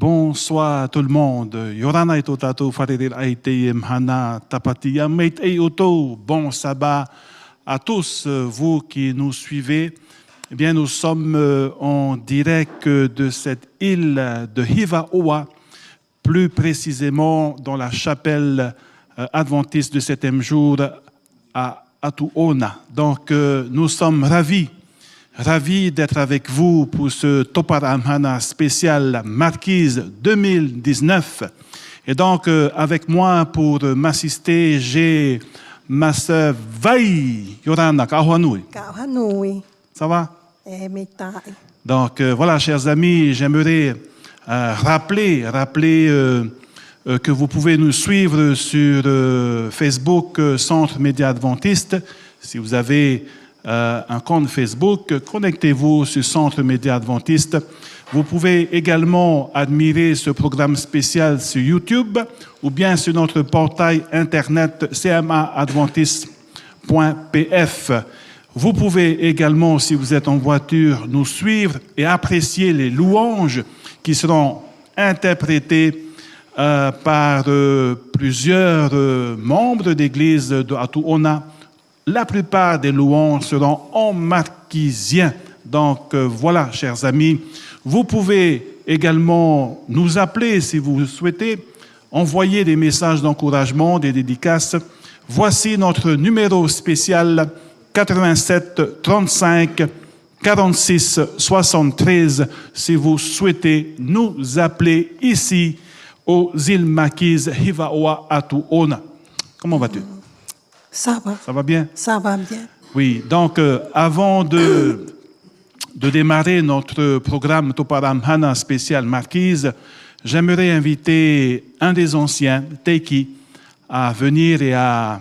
Bonsoir à tout le monde. Yorana et Totato Faridil Aïté Mhana Tapatia Meit Oto. Bon sabbat à tous vous qui nous suivez. Eh bien, nous sommes en direct de cette île de Hivaoa, plus précisément dans la chapelle adventiste du 7e jour à Atuona. Donc, nous sommes ravis d'être avec vous pour ce Toparamhana spécial Marquise 2019. Et donc, avec moi pour m'assister, j'ai ma sœur Vai Yorana Kaohanui. Kaohanui. Ça va? Metai. Donc, voilà, chers amis, j'aimerais rappeler que vous pouvez nous suivre sur Facebook Centre Média Adventiste. Si vous avez un compte Facebook, connectez-vous sur Centre Média Adventiste. Vous pouvez également admirer ce programme spécial sur YouTube ou bien sur notre portail internet cmaadventiste.pf. Vous pouvez également, si vous êtes en voiture, nous suivre et apprécier les louanges qui seront interprétées par plusieurs membres d'église de Atuona. La plupart des louanges seront en marquisien. Donc voilà, chers amis, vous pouvez également nous appeler si vous souhaitez, envoyer des messages d'encouragement, des dédicaces. Voici notre numéro spécial 87 35 46 73 si vous souhaitez nous appeler ici aux îles Marquises Hivaoa Atuona. Comment vas-tu? Ça va. Ça va bien? Ça va bien. Oui, donc avant de démarrer notre programme Toparamhana spécial Marquise, j'aimerais inviter un des anciens, Teiki, à venir et à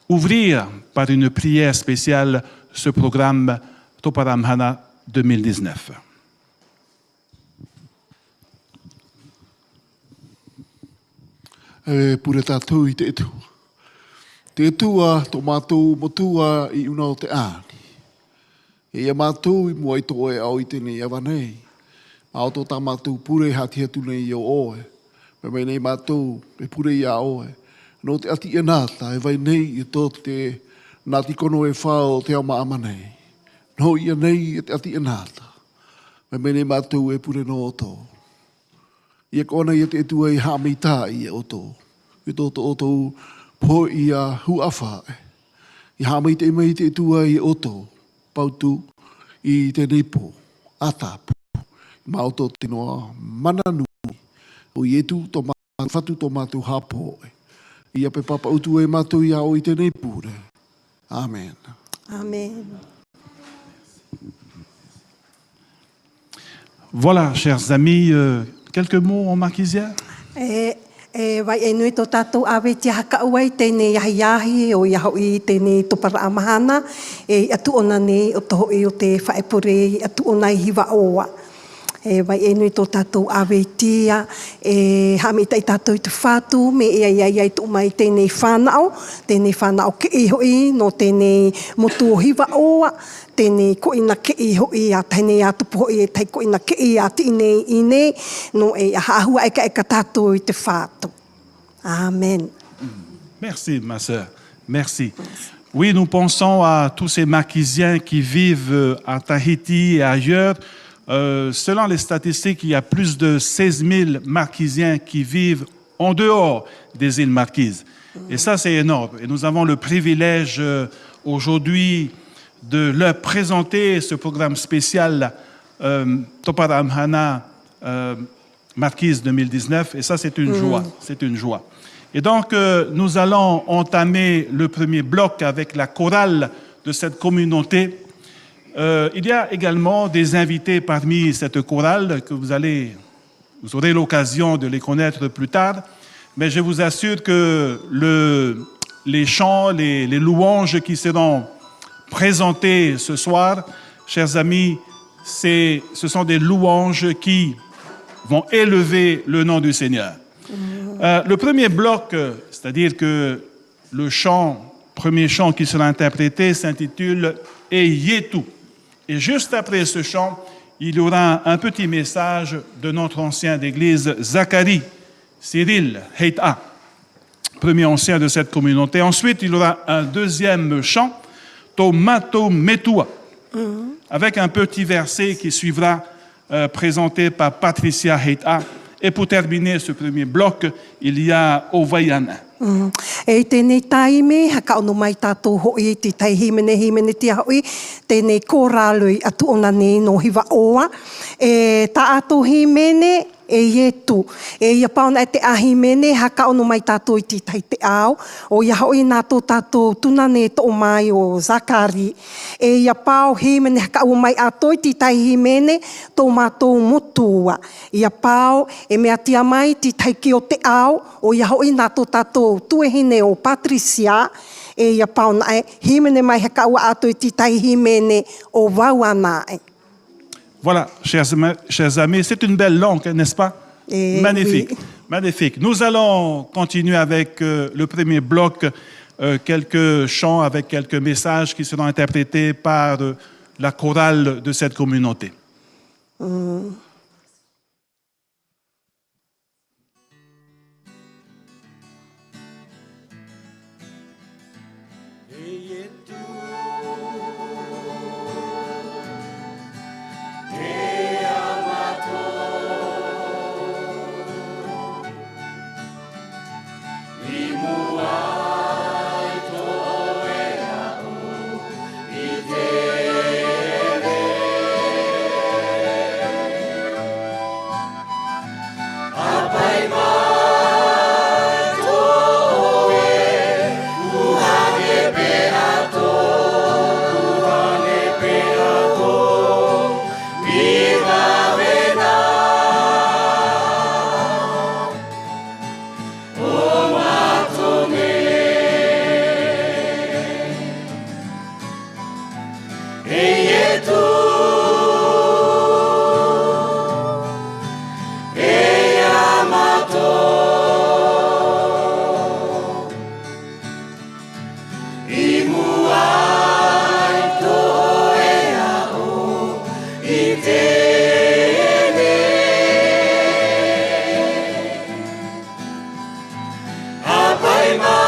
ouvrir par une prière spéciale ce programme Toparamhana 2019. Pure tātou I te etu. Te etua, tō mātou motua I una o te āni. E ia mātou I mua I tō e au I tēnei awa nei. Ao tō tā mātou pure hati hatu nei I o oe. Me mai nei mātou, me pure I a oe. No te ati e nāta, e vai nei I tō te nāti kono e whao te au maama nei. No ia nei e te ati e nāta. Me mai nei mātou e pure no o tō. Ia kona ia te etua I hāmeita I e o tō. I tō tō o tō po I a huawhae. I hāmeita I mai te etua I o tō. Pautu I te nepo, atapu. Ma o tō tinoa mananui. O I etu tō mātou, whatu tō mātou hapoe. Ia pe papa utu e mātou I a o I te nepure. Amen. Amen. Voilà, chers amis, quelques mots en marquisien? Vai e nui tō tātou awe te haka ua I tēnei yahi o iho I tēnei Toparamhana e atuona nei o toho I o te whaepure I atuona I Hivaoa. Vai e nui tō tātou awe tia hamita I tātou I te whātu me ia tō mai tēnei whānau ke ihoi no tēnei motu o Hivaoa. Tēnei koina ke I hoi a tēnei atupu hoi e tei koina ke I a tēnei I nei, no e ahahua eka tātou I te whātu. Amen. Merci, ma sœur. Merci. Oui, nous pensons à tous ces Marquisiens qui vivent à Tahiti et ailleurs. Selon les statistiques, il y a plus de 16 000 Marquisiens qui vivent en dehors des îles Marquises. Et ça, c'est énorme. Et nous avons le privilège aujourd'hui de leur présenter ce programme spécial Toparamhana Marquise 2019. Et ça, c'est une joie. C'est une joie. Et donc, nous allons entamer le premier bloc avec la chorale de cette communauté. Il y a également des invités parmi cette chorale que vous aurez l'occasion de les connaître plus tard. Mais je vous assure que les chants, les louanges qui seront présentés ce soir, chers amis, ce sont des louanges qui vont élever le nom du Seigneur. Le premier bloc, c'est-à-dire que le premier chant qui sera interprété s'intitule « Eyetu ». Et juste après ce chant, il y aura un petit message de notre ancien d'église, Zacharie Cyril Heita, premier ancien de cette communauté. Ensuite, il y aura un deuxième chant, Tomato Metua, avec un petit verset qui suivra, présenté par Patricia Heita. Et pour terminer ce premier bloc, il y a Ovayana. E tēnei taime, haka ono mai tātou hoi te tai himene te hoi, tēnei kōrālui atu ona nei no hiwa oa. E tā ato himene e ietu. E ia pauna e te ahimene, haka ono mai tātou i te tai te ao. O ia hoi nātou tātou tunane to o mai o Zakari. E ia pao himene, haka o mai ato i te tai himene, tō mātou motua. Ia pao e mea tia mai te tai ki o te ao, o ia hoi nātou tātou tuehine o Patricia, e ia pauna e himene mai haka ua ato i te tai himene o Wauana e. Voilà, chers amis, c'est une belle langue, n'est-ce pas? Et magnifique, oui. magnifique. Nous allons continuer avec le premier bloc, quelques chants avec quelques messages qui seront interprétés par la chorale de cette communauté. Apai mai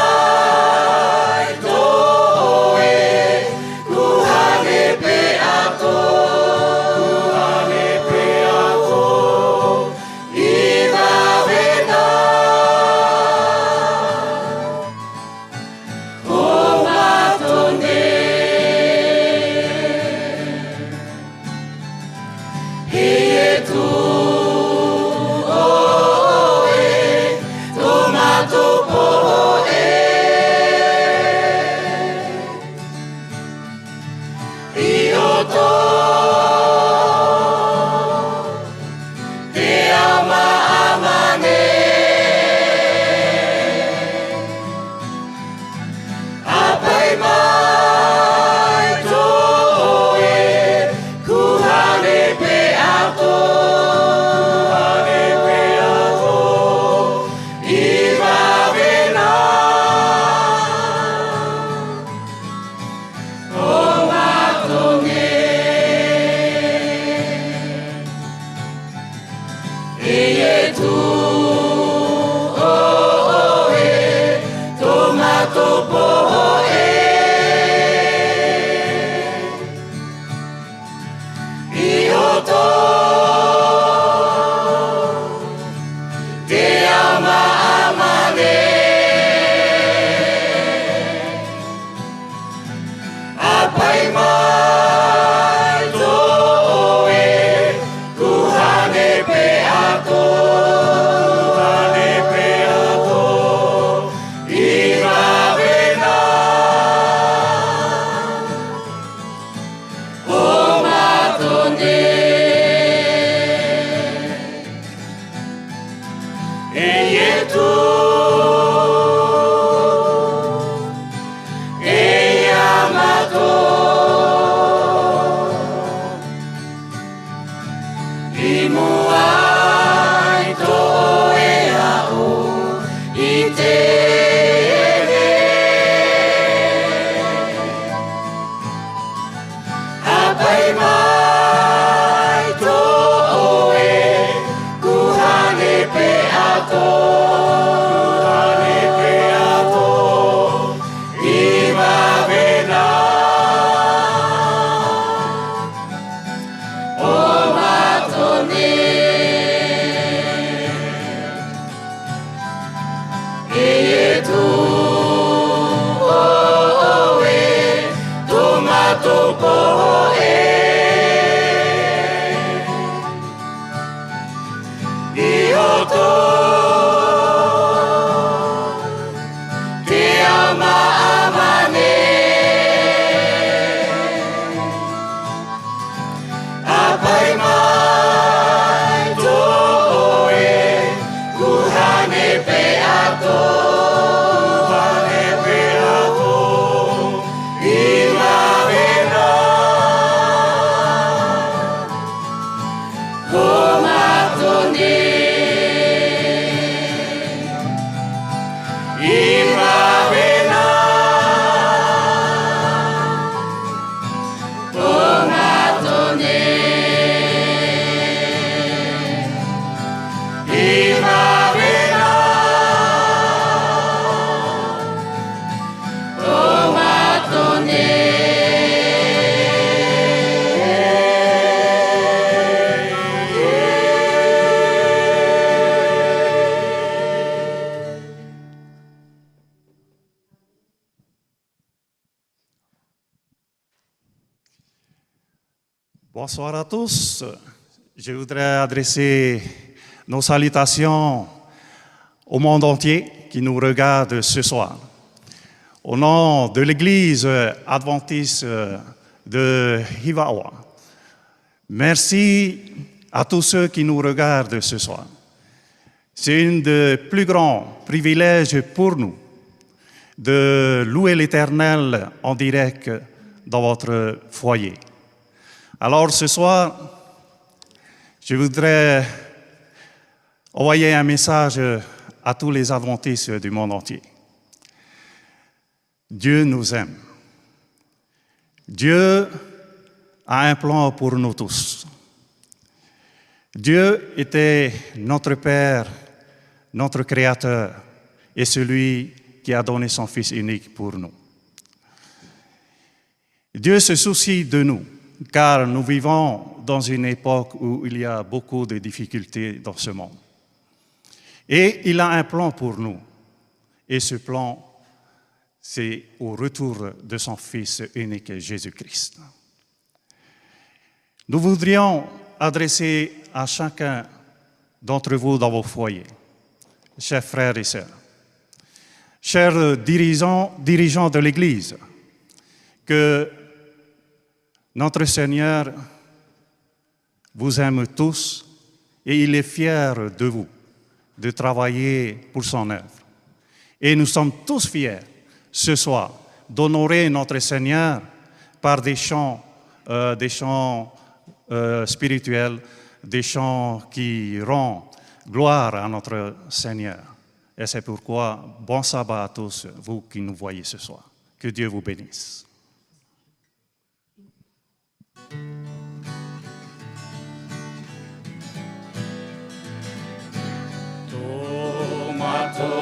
Bonsoir à tous. Je voudrais adresser nos salutations au monde entier qui nous regarde ce soir. Au nom de l'Église adventiste de Hivawa, merci à tous ceux qui nous regardent ce soir. C'est un des plus grands privilèges pour nous de louer l'Éternel en direct dans votre foyer. Alors ce soir, je voudrais envoyer un message à tous les adventistes du monde entier. Dieu nous aime. Dieu a un plan pour nous tous. Dieu était notre Père, notre Créateur et celui qui a donné son Fils unique pour nous. Dieu se soucie de nous, car nous vivons dans une époque où il y a beaucoup de difficultés dans ce monde. Et il a un plan pour nous. Et ce plan, c'est au retour de son Fils unique, Jésus-Christ. Nous voudrions adresser à chacun d'entre vous dans vos foyers, chers frères et sœurs, chers dirigeants de l'Église, que notre Seigneur vous aime tous et il est fier de vous, de travailler pour son œuvre. Et nous sommes tous fiers ce soir d'honorer notre Seigneur par des chants spirituels, des chants qui rendent gloire à notre Seigneur. Et c'est pourquoi, bon sabbat à tous, vous qui nous voyez ce soir. Que Dieu vous bénisse. Motua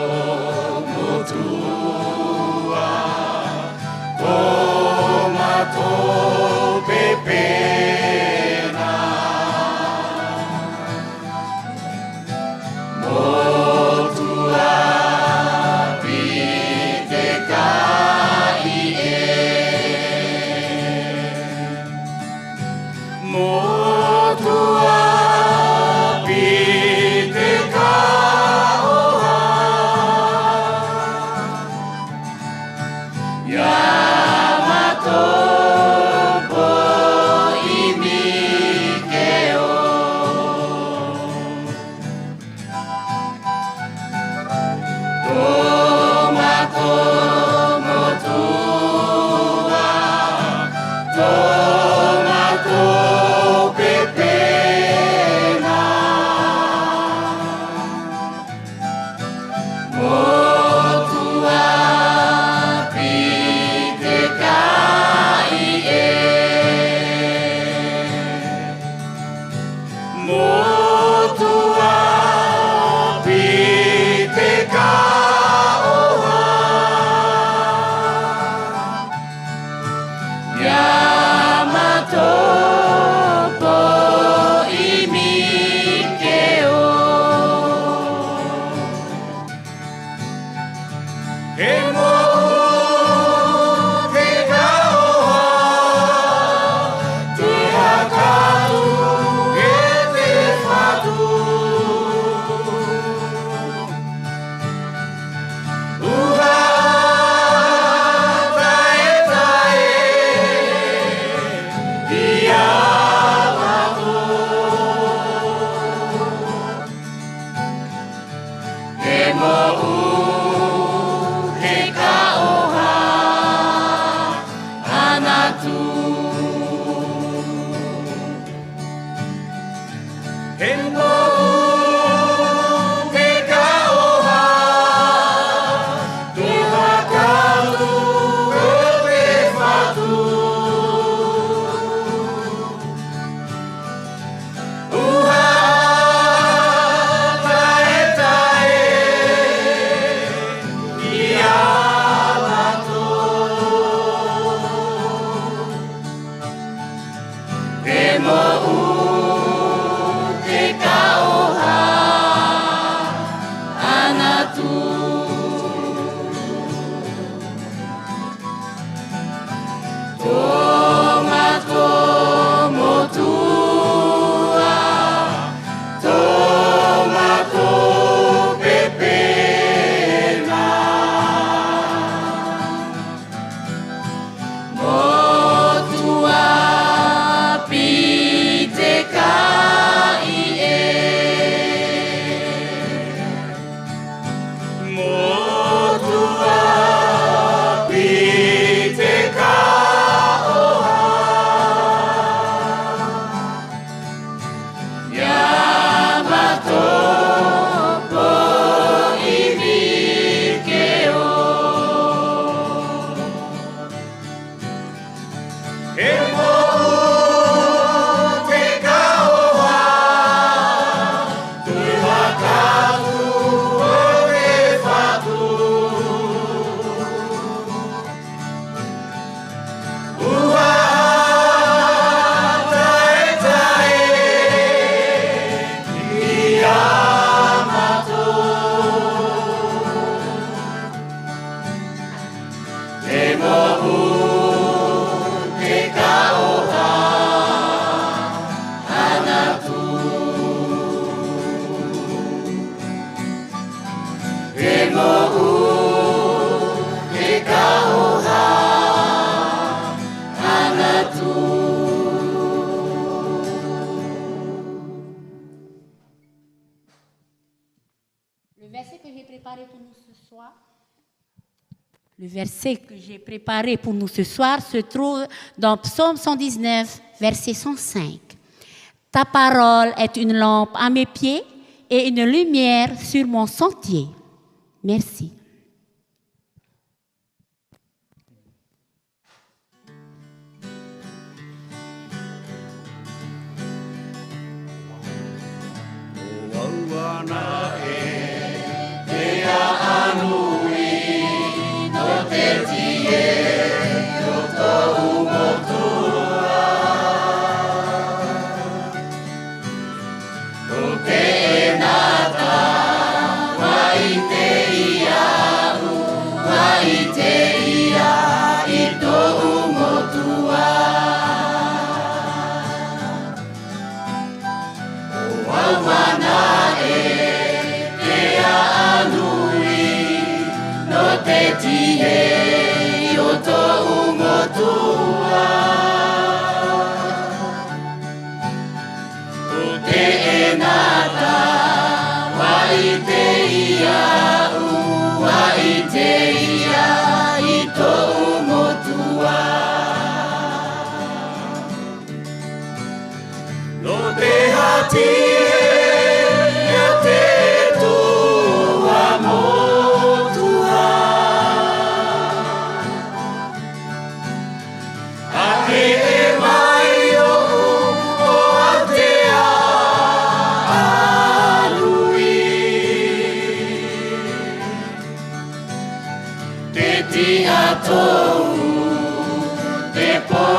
Le verset que j'ai préparé pour nous ce soir se trouve dans Psaume 119, verset 105. Ta parole est une lampe à mes pieds et une lumière sur mon sentier. Merci. Te tia tou, te po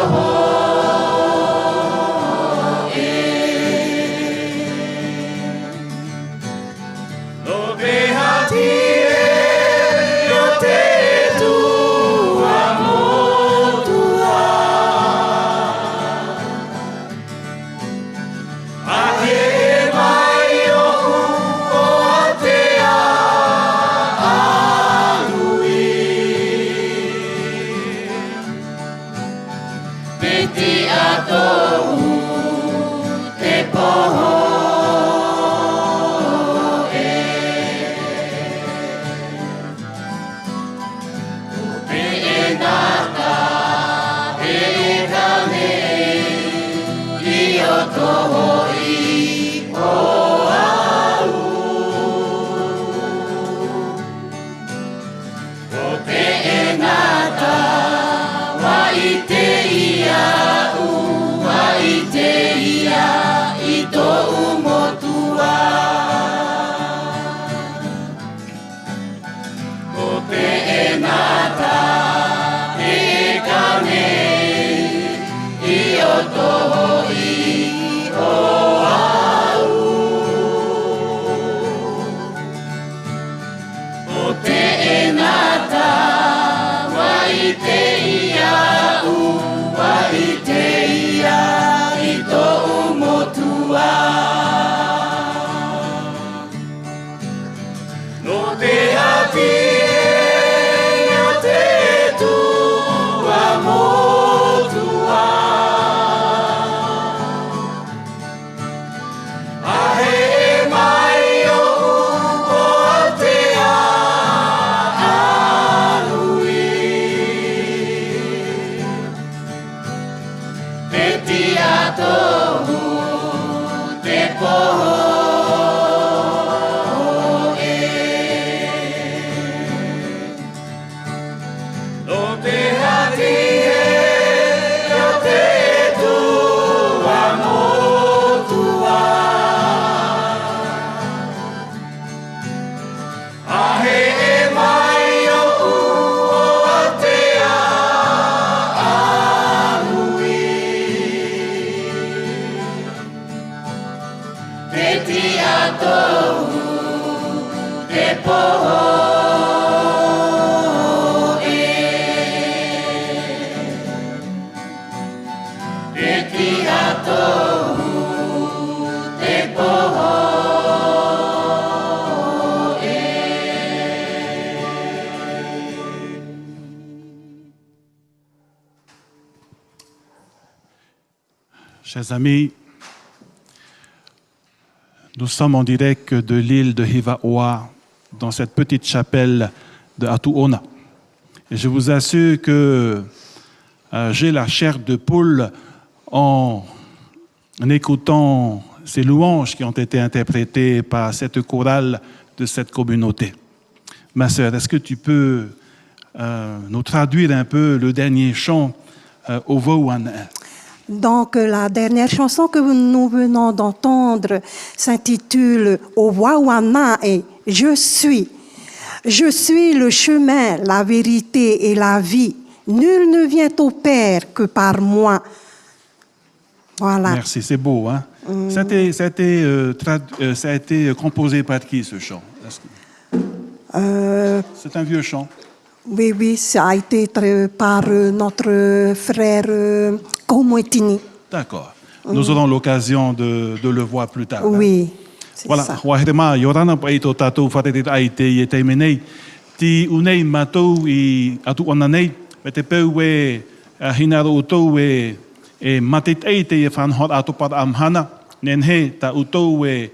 Chers amis, nous sommes en direct de l'île de Hivaoa, dans cette petite chapelle de Atu'ona. Et je vous assure que j'ai la chair de poule en écoutant ces louanges qui ont été interprétées par cette chorale de cette communauté. Ma sœur, est-ce que tu peux nous traduire un peu le dernier chant Ovowana? Donc, la dernière chanson que nous venons d'entendre s'intitule Owawana et Je suis. Je suis le chemin, la vérité et la vie. Nul ne vient au Père que par moi. Voilà. Merci, c'est beau, hein? Ça a été composé par qui, ce chant? C'est un vieux chant. Oui, oui, ça a été par notre frère Komoetini. D'accord. Nous aurons l'occasion de le voir plus tard. Oui, c'est voilà. ça. Voilà. Yorana paito tatou fatete aite yete menei ti unei matou I atu onanei mete peue hinaro utou e matit aite e fan hot atu par amhana nenhe ta utou e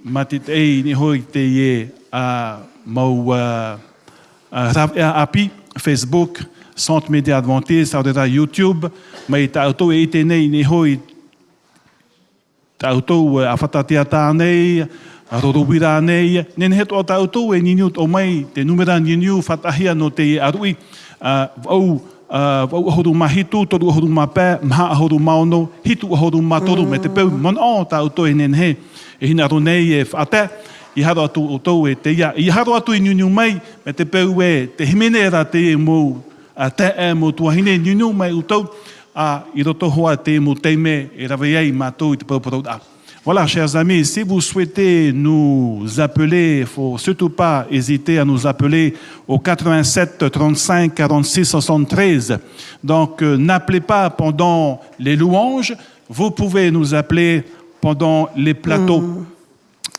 matit ei ni hoi te ye a mau api Facebook Centre Média Adventiste saudara YouTube mai ta utou e ite nei ni hoi tautou a whatatea tānei, a rorowira nei, nen he toa tautou e niniu o mai, te numera niniu whatahia no te arui, vau ahoru mahitu, toru ahoru mapē, maha ahoru maono, hitu ahoru matoru, me te peu mon o tautou e nen he, e hina ronei e whate, I haro atu o tau e te ia, I haro atu I niniu mai, me te peu e te himenera te e mou, te e mou tuahine niniu mai o tau, I roto hoa te mo teime e raveiai mātou I te pauparauda. Voilà, chers amis, si vous souhaitez nous appeler, il ne faut surtout pas hésiter à nous appeler au 87 35 46 73. Donc, n'appelez pas pendant les louanges, vous pouvez nous appeler pendant les plateaux.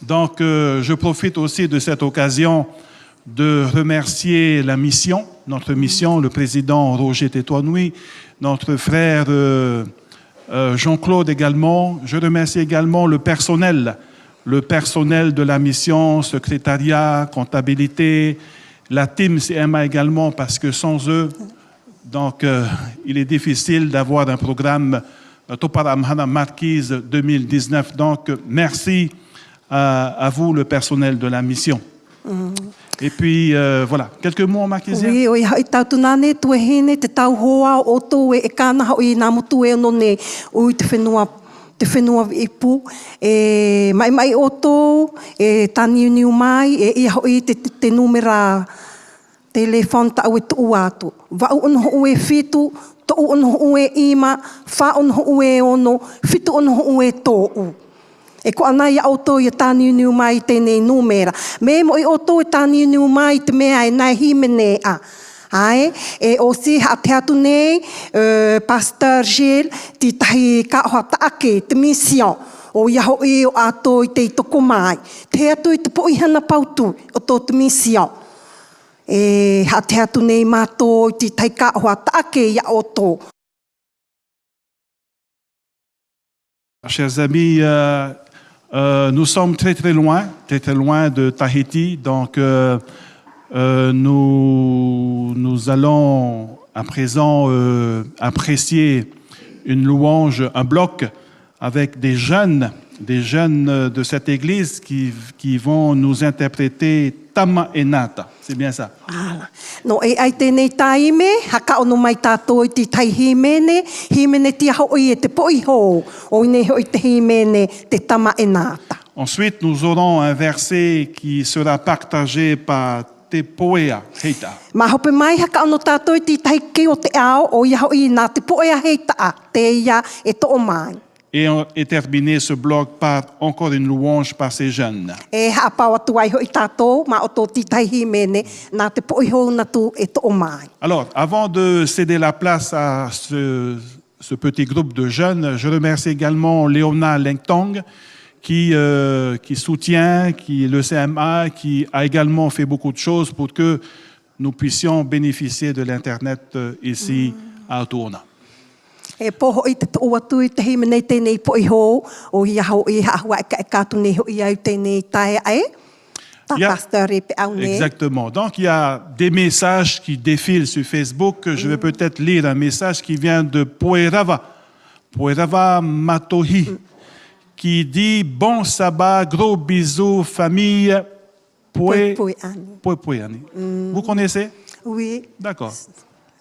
Donc, je profite aussi de cette occasion de remercier la mission notre mission, le président Roger Tétoinoui, notre frère Jean-Claude également. Je remercie également le personnel de la mission, secrétariat, comptabilité, la team CMA également, parce que sans eux, donc, il est difficile d'avoir un programme Toparamhana Marquise 2019. Donc, merci à vous, le personnel de la mission. Et puis, voilà, quelques mots en marquisien. Oui, oi hai tau tunane tu e hene te tau hoa o tō e kāna hau I nā mutu e ono ne ui te whenua I pu. E mai o tō e tani uniu mai e ia hau I te numera telefon ta au e tu atu. Vau ono hau e fitu, to ono hau e ima, wha ono hau e ono, fitu ono hau e tōu. E ko ana ia auto ia tani uniu mai tēnei numera. Me mo I auto e tani uniu mai te mea e nai himene a. Ai, e o si ha te atu nei, Pastor Gilles, ti tahi ka hoa taake, te mission. O ia ho I o ato I te toko mai. Te atu I te po ihana pautu o tō te mission. E ha te atu nei mātō I ti tahi ka hoa taake ia auto. Chers amis, nous sommes très très loin de Tahiti. Donc, nous allons à présent apprécier une louange, un bloc avec des jeunes de cette église qui vont nous interpréter Tama e Nata. C'est bien ça. No e ai tēnei taime, haka ono mai tātou I te tai himene tia hau I e te poi hou, o nei hoi te himene te tama e nāta. Ensuite, nous aurons un verset qui sera partagé par Te Poea Heita. Ma hope mai haka ono tātou I te tai ki o te ao, o ia hoi nā te poea heita a, te ia e to o mai. Et terminer ce bloc par encore une louange par ces jeunes. E hapau atu ai hoi tātou, ma o tō te tai himene, nā te poi hou na tu e to o mai. Alors, avant de céder la place à ce petit groupe de jeunes, je remercie également Léona Lengtong qui soutient, le CMA, qui a également fait beaucoup de choses pour que nous puissions bénéficier de l'Internet ici à Autourna. E poho I te tō atu I te himene tēnei poi hou, o ia hau I hahua e kātu nei hoi au tēnei tae ai. Pasteur e pe au nei. Exactement. Donc, il y a des messages qui défilent sur Facebook. Je vais peut-être lire un message qui vient de Poerava Matohi, qui dit « Bon sabbat, gros bisous, famille Poepoeani ». Vous connaissez? Oui. D'accord.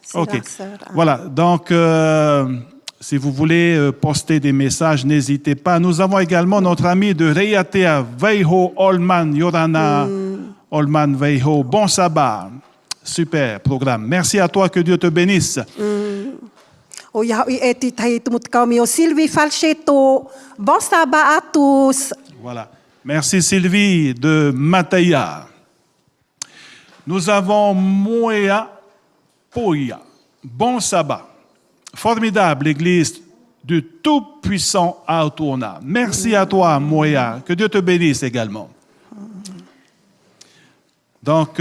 C'est OK. la sœur, Voilà. Donc, si vous voulez poster des messages, n'hésitez pas. Nous avons également notre ami de Reiatea, Veiho Olman, Yorana Olman Veiho. Bon sabbat. Super programme. Merci à toi. Que Dieu te bénisse. O ia hoi e te tai te mutakau o Sylvie Falcheto. Bon sabbat à tous. Voilà. Merci Sylvie de Mataya. Nous avons Moea Poia. Bon sabbat. Formidable église du Tout-Puissant à Autourna. Merci à toi, Moea. Que Dieu te bénisse également. Donc,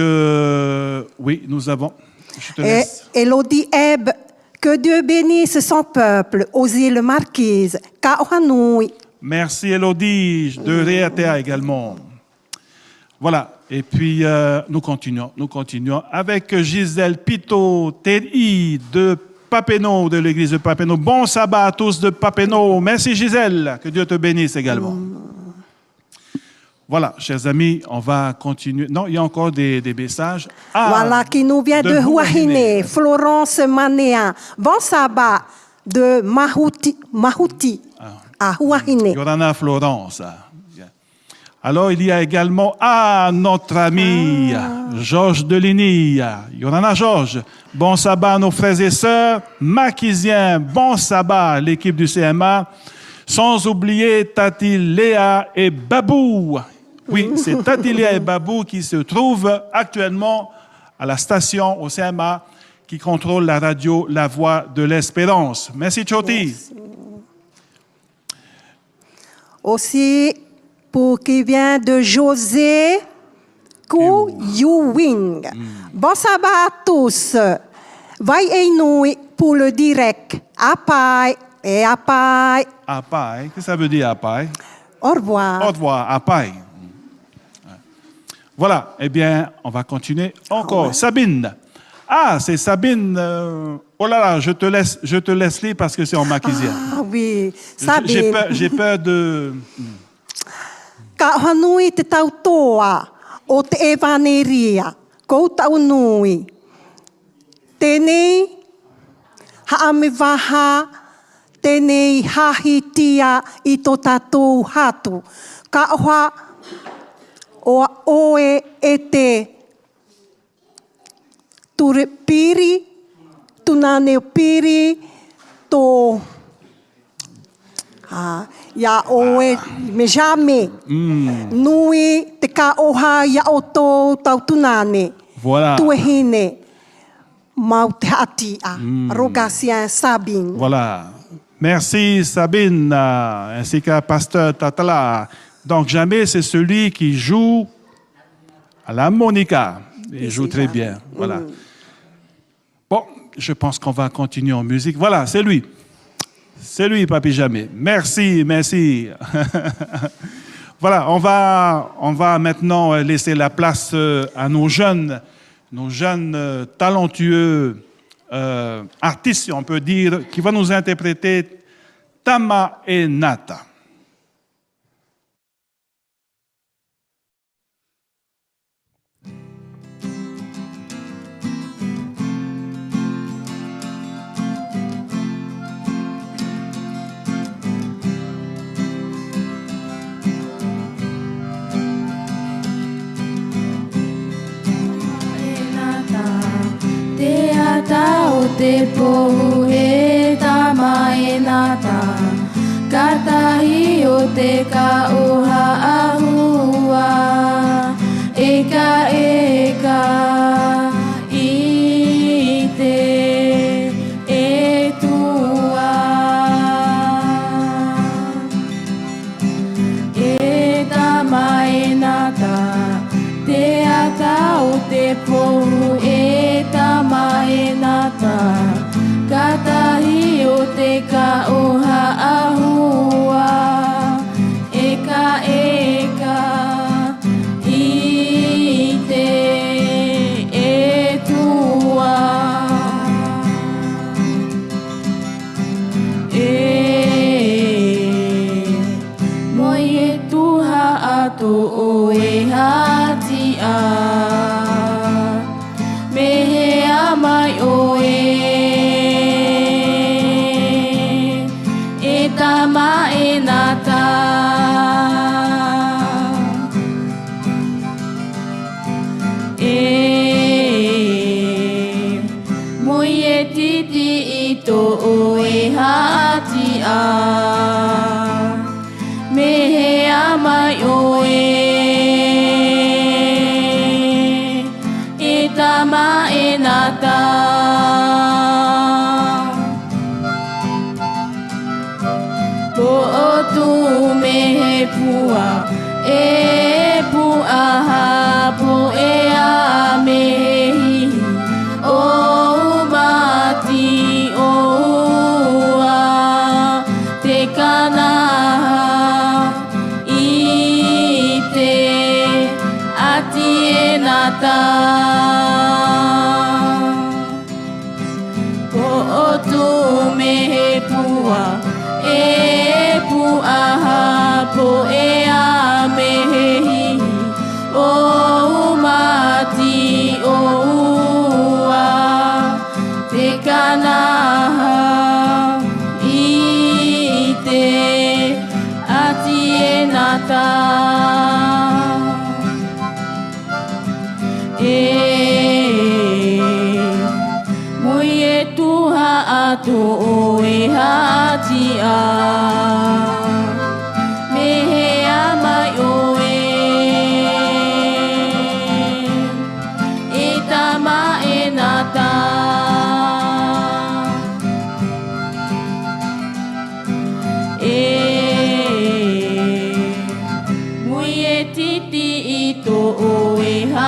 oui, nous avons... Je te laisse. Elodie Eb, que Dieu bénisse son peuple aux îles Marquises. Kaohanui. Merci, Elodie, de Réatea également. Voilà. Et puis, nous continuons avec Gisèle Pito Teri de Papeneau, de l'église de Papeneau. Bon sabbat à tous de Papeneau. Merci Gisèle, que Dieu te bénisse également. Voilà, chers amis, on va continuer. Non, il y a encore des messages. Voilà, qui nous vient de Huahine, Florence Manea. Bon sabbat de Mahuti à Huahine. Yorana Florence. Alors, il y a également notre ami Georges Deligny. Yorana Georges. Bon sabbat à nos frères et sœurs. Maquisiens, bon sabbat l'équipe du CMA. Sans oublier Tati Léa et Babou. Oui, c'est Tati Léa et Babou qui se trouvent actuellement à la station au CMA qui contrôle la radio La Voix de l'Espérance. Merci, Choti. Aussi, pour qui vient de José Ko you wing. Bosabatus. Vai e nous pour le direct. Apai et apai. Apai, qu'est-ce que ça veut dire, apai? Au revoir. Au revoir, apai. Voilà, eh bien, on va continuer encore. Ouais. Sabine. Ah, c'est Sabine. Oh là là, je te laisse lire parce que c'est en maquisien. Ah oui, Sabine. J'ai peur de... Ka hanui te tau toa o te evaneria. Ko tau nui. Tēnei haamiwaha, tēnei hahitia i tō tātou hatu. Ka oha o oe e te ture piri, tunane piri, tō ia oe me jame. Nui te ka oha ia o tō tau tunane. Voilà. Tuehine. Mau te hatia. Rogasien Sabine. Voilà. Merci Sabine, ainsi qu'à Pasteur Tatala. Donc jamais c'est celui qui joue à l'harmonica. Il joue très bien. Voilà. Bon, je pense qu'on va continuer en musique. Voilà, c'est lui. C'est lui, Papi Jamais. Merci, merci. Voilà, on va maintenant laisser la place à nos jeunes talentueux artistes, si on peut dire, qui vont nous interpréter Tama et Nata. O te pohu e tama e nata, katahi o te ka oha ahua, eka i te e tua. E tama e nata, te ata o te pohu e tama e nata, katahi o te ka oha ahua, eka i te e tua. Moi e tuha ato o e hatia, mai o e tama e nata, moi e titi i tō o e hatia, me hea mai o e tama e nata. Po o tu me he pua, e puaha po e a me he hihi, o mati o ua, te kanaha i te ati e nata. Po o tu me he pua, e puaha po e a me he hihi, o mati o ua, te kanaha i te ati e nata. Moi e tuha atu o e hatia, me hea mai o e tama e nata. Moi e titi i tō o e hatia,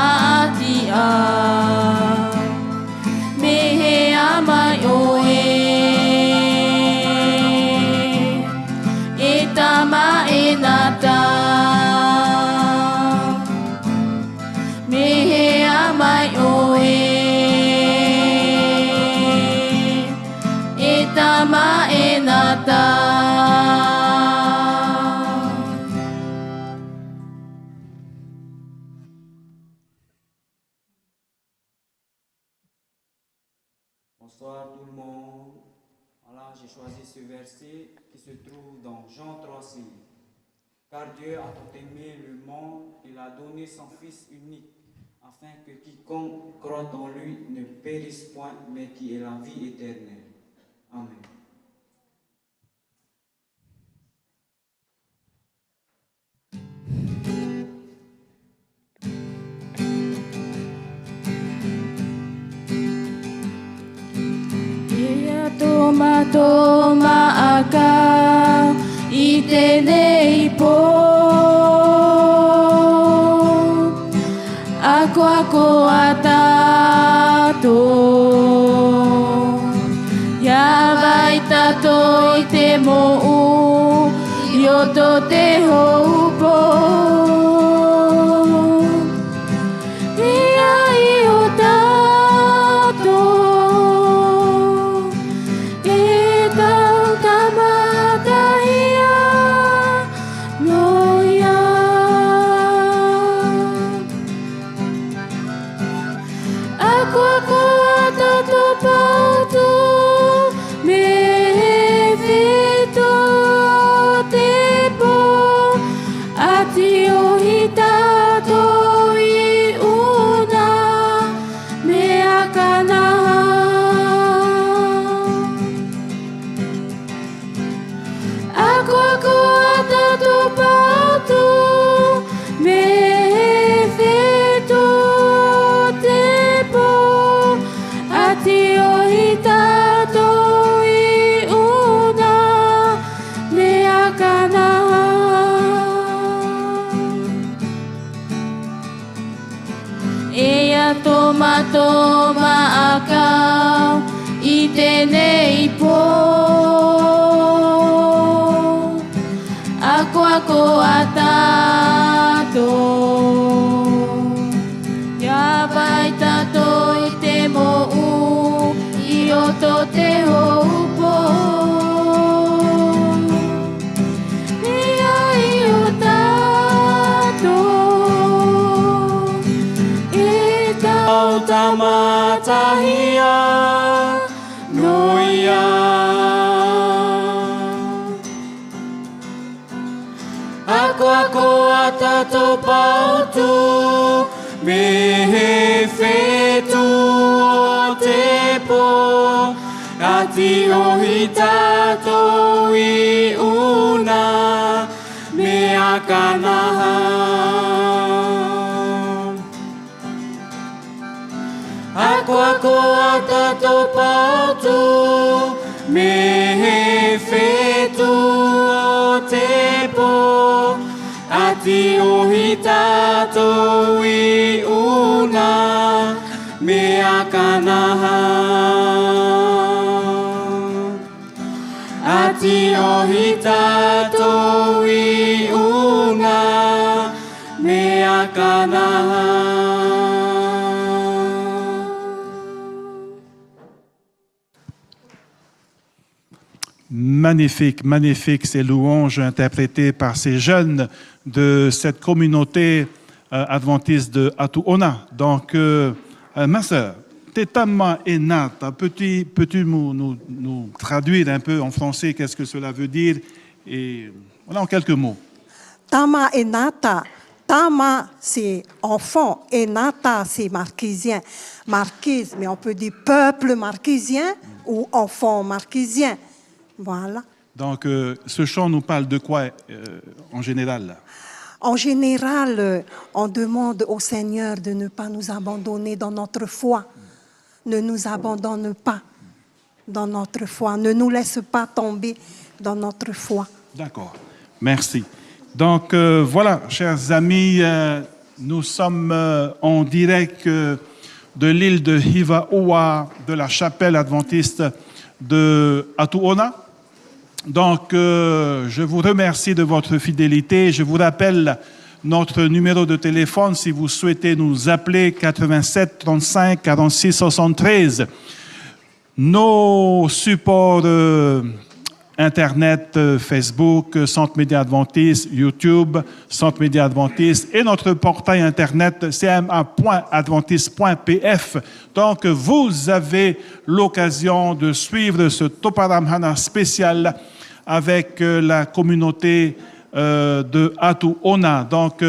tama e nata. Bonsoir tout le monde. Voilà, j'ai choisi ce verset qui se trouve dans Jean 3,6. Car Dieu a tant aimé le monde, il a donné son Fils unique, afin que quiconque croit en lui ne périsse point, mais qui ait la vie éternelle. Amen. Toma aka itenei po ako atato yabai tato ite mo u yoto te hopo Toma akau itenei po ako atato yabai tato ite mo u ioto te hopo Tamatahia noia Ako atato pautu me fetu o tepo ati ohitato I una me akanaha Ako atato pautu me fetu o tepo ati ohitato I una me akanaha ati ohitato I una me akanaha. Magnifique, magnifique ces louanges interprétées par ces jeunes de cette communauté adventiste de Atu'ona. Donc, ma sœur, Tetama et Nata, peux-tu nous traduire un peu en français qu'est-ce que cela veut dire? Et voilà en quelques mots. Tama et Nata. Tama, c'est enfant, et Nata, c'est marquisien. Marquise, mais on peut dire peuple marquisien ou enfant marquisien. Voilà. Donc, ce chant nous parle de quoi en général? En général, on demande au Seigneur de ne pas nous abandonner dans notre foi. Ne nous abandonne pas dans notre foi. Ne nous laisse pas tomber dans notre foi. D'accord. Merci. Donc, voilà, chers amis, nous sommes en direct de l'île de Hivaoa, de la chapelle adventiste de Atu'ona. Donc, je vous remercie de votre fidélité. Je vous rappelle notre numéro de téléphone si vous souhaitez nous appeler, 87 35 46 73. nos supports Internet, Facebook, Centre Média Adventiste, YouTube, Centre Média Adventiste et notre portail Internet cma.adventiste.pf. Donc, vous avez l'occasion de suivre ce Toparamhana spécial avec la communauté de Atu Ona. Donc,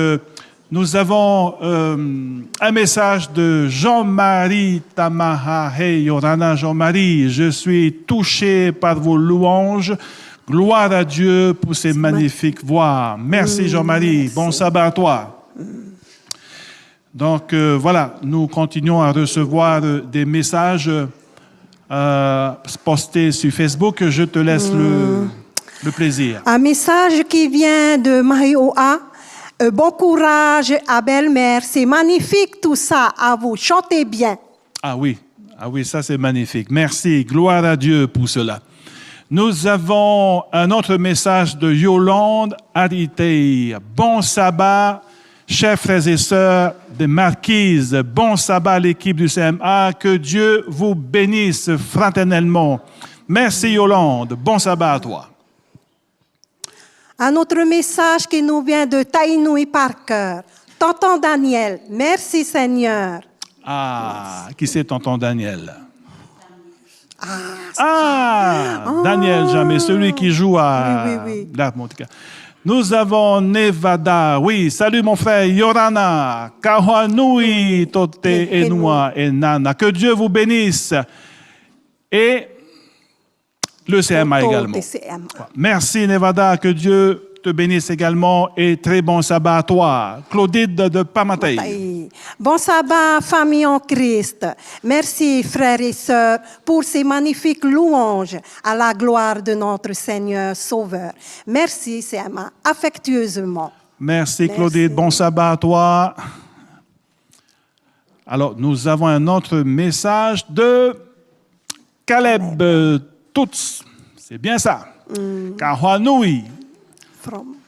nous avons un message de Jean-Marie Tamaha. Hey, Yorana Jean-Marie, je suis touché par vos louanges. Gloire à Dieu pour ces magnifiques voix. Merci Jean-Marie. Bon sabbat à toi. Donc voilà, nous continuons à recevoir des messages postés sur Facebook. Je te laisse le plaisir. Un message qui vient de Marie-Oa. Bon courage à belle-mère, c'est magnifique tout ça, à vous, chantez bien. Ah oui, ça c'est magnifique. Merci, gloire à Dieu pour cela. Nous avons un autre message de Yolande Haritei. Bon sabbat, chers frères et sœurs des Marquises. Bon sabbat à l'équipe du CMA. Que Dieu vous bénisse fraternellement. Merci Yolande, bon sabbat à toi. Un autre message qui nous vient de Tainui Parker. Tonton Daniel, merci Seigneur. Ah, qui c'est tonton Daniel? Daniel Jamais, celui qui joue à Oui. l'harmonica. Nous avons Nevada. Oui, salut mon frère Yorana. Kahuanui Tote Enua et Nana. Que Dieu vous bénisse. Et le CMA également. Merci Nevada, que Dieu te bénisse également et très bon sabbat à toi. Claudine de Pamatei. Bon sabbat, famille en Christ. Merci frères et sœurs pour ces magnifiques louanges à la gloire de notre Seigneur Sauveur. Merci CMA, affectueusement. Merci Claudine, bon sabbat à toi. Alors nous avons un autre message de Caleb. Toutes, c'est bien ça. Kahuanui.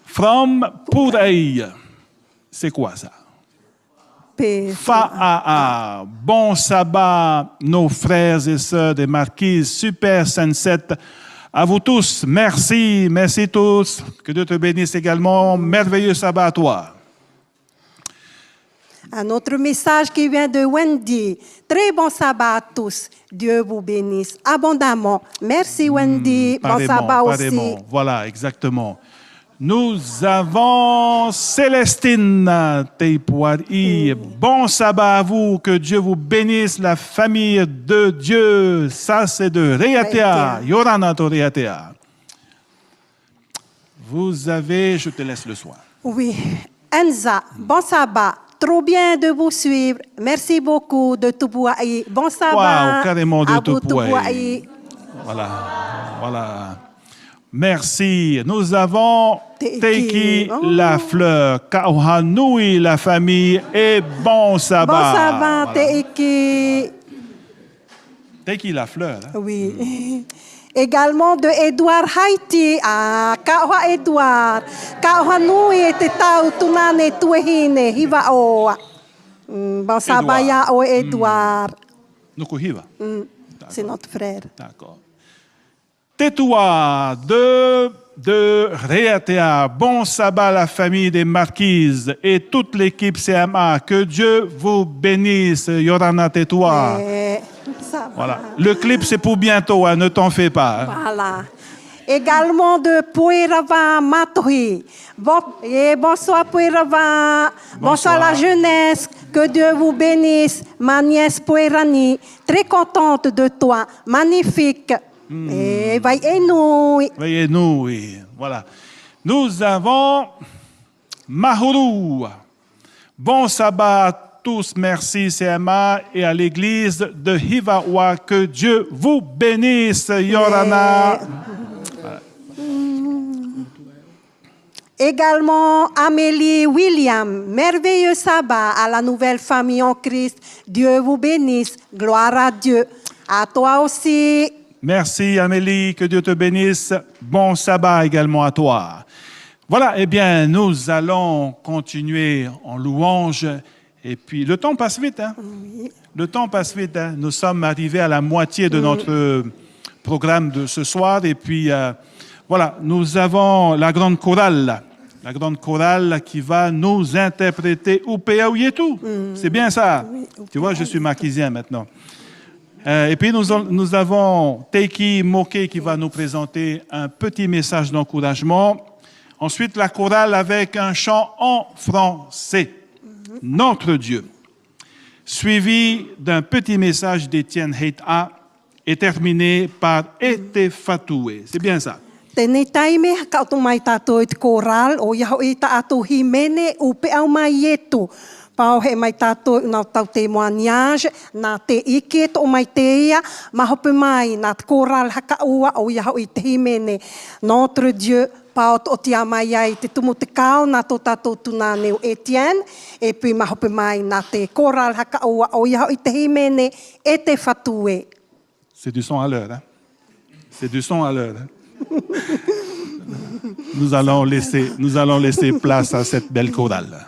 From Purei. C'est quoi ça? Fa'a. Bon sabbat, nos frères et sœurs des Marquises. Super Sunset. À vous tous, merci tous. Que Dieu te bénisse également. Merveilleux sabbat à toi. Un autre message qui vient de Wendy. Très bon sabbat à tous. Dieu vous bénisse abondamment. Merci Wendy. Bon sabbat aussi. Voilà, exactement. Nous avons Célestine Teipuari. Bon sabbat à vous. Que Dieu vous bénisse, la famille de Dieu. Ça, c'est de Reatea. Yorana to Reatea. Vous avez, je te laisse le soin. Oui. Enza, bon sabbat. Trop bien de vous suivre. Merci beaucoup de Tupuai. Bon sabbat. Wow, carrément de à vous, Tupuai. Voilà. Merci. Nous avons Teiki la fleur, Kauhanui la famille et bon sabbat. Bon sabbat, Teiki. Teiki la fleur. Hein? Oui. Également de Edouard Haiti. Kawa Edouard. Kauhanui te tau tunane tuehine hiva oa. Bon sabbat ya o Edouard. Nukuhiva. C'est notre frère. D'accord. Tetua de Reatea. Bon sabbat la famille des Marquises et toute l'équipe CMA. Que Dieu vous bénisse. Yorana Tetua. Voilà. Le clip, c'est pour bientôt, hein, ne t'en fais pas. Hein. Voilà. Également de Puerava Matohi. Bonsoir Puerava. Bonsoir la jeunesse. Que Dieu vous bénisse. Ma nièce Puerani. Très contente de toi. Magnifique. Et veillez-nous. Veillez-nous, oui. Voilà. Nous avons Mahuru. Bon sabbat à tous, merci CMA et à l'église de Hivawa. Que Dieu vous bénisse, Yorana. Également Amélie William, merveilleux sabbat à la nouvelle famille en Christ. Dieu vous bénisse, gloire à Dieu. À toi aussi. Merci Amélie, que Dieu te bénisse. Bon sabbat également à toi. Voilà, eh bien, nous allons continuer en louange. Et puis, le temps passe vite, hein? Oui. Le temps passe vite. Hein. Nous sommes arrivés à la moitié de notre programme de ce soir. Et puis, voilà, nous avons la grande chorale. La grande chorale qui va nous interpréter Upea Uyetu. C'est bien ça. Tu vois, je suis marquisien maintenant. Et puis nous avons Teiki Moke qui va nous présenter un petit message d'encouragement. Ensuite, la chorale avec un chant en français. Notre Dieu. Suivi d'un petit message d'Étienne Heita et terminé par Ete Fatoué. C'est bien ça. Tēnei taime haka o tō mai tātou i te koral o iaho i ta ato himene o pe au mai eto. Pao he mai tātou nā tau te moaniage, nā te ike tō mai te ia, mahope mai nā te koral haka ua o iaho i te himene. Notre Dieu, pao o te amai ai te tumu te kao nā tō tātou tunane o Etienne, e pui mahope mai nā te koral haka ua o iaho i te himene e te fatue. C'est du son à l'heure. Hein? C'est du son à l'heure. Hein? Nous allons laisser place à cette belle chorale.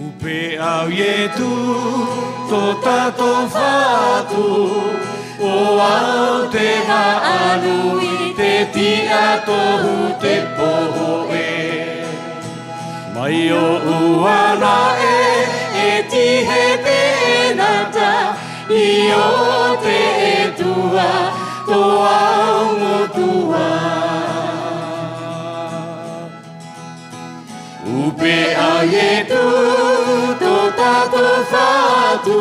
Upea Uyetu, tō tātou whātu, o au te maanu i te tia tohu te poho e. Mai o uana e tihe te enata, i o te etua, tō au motua. Upea Uyetu, tō tātou whātu,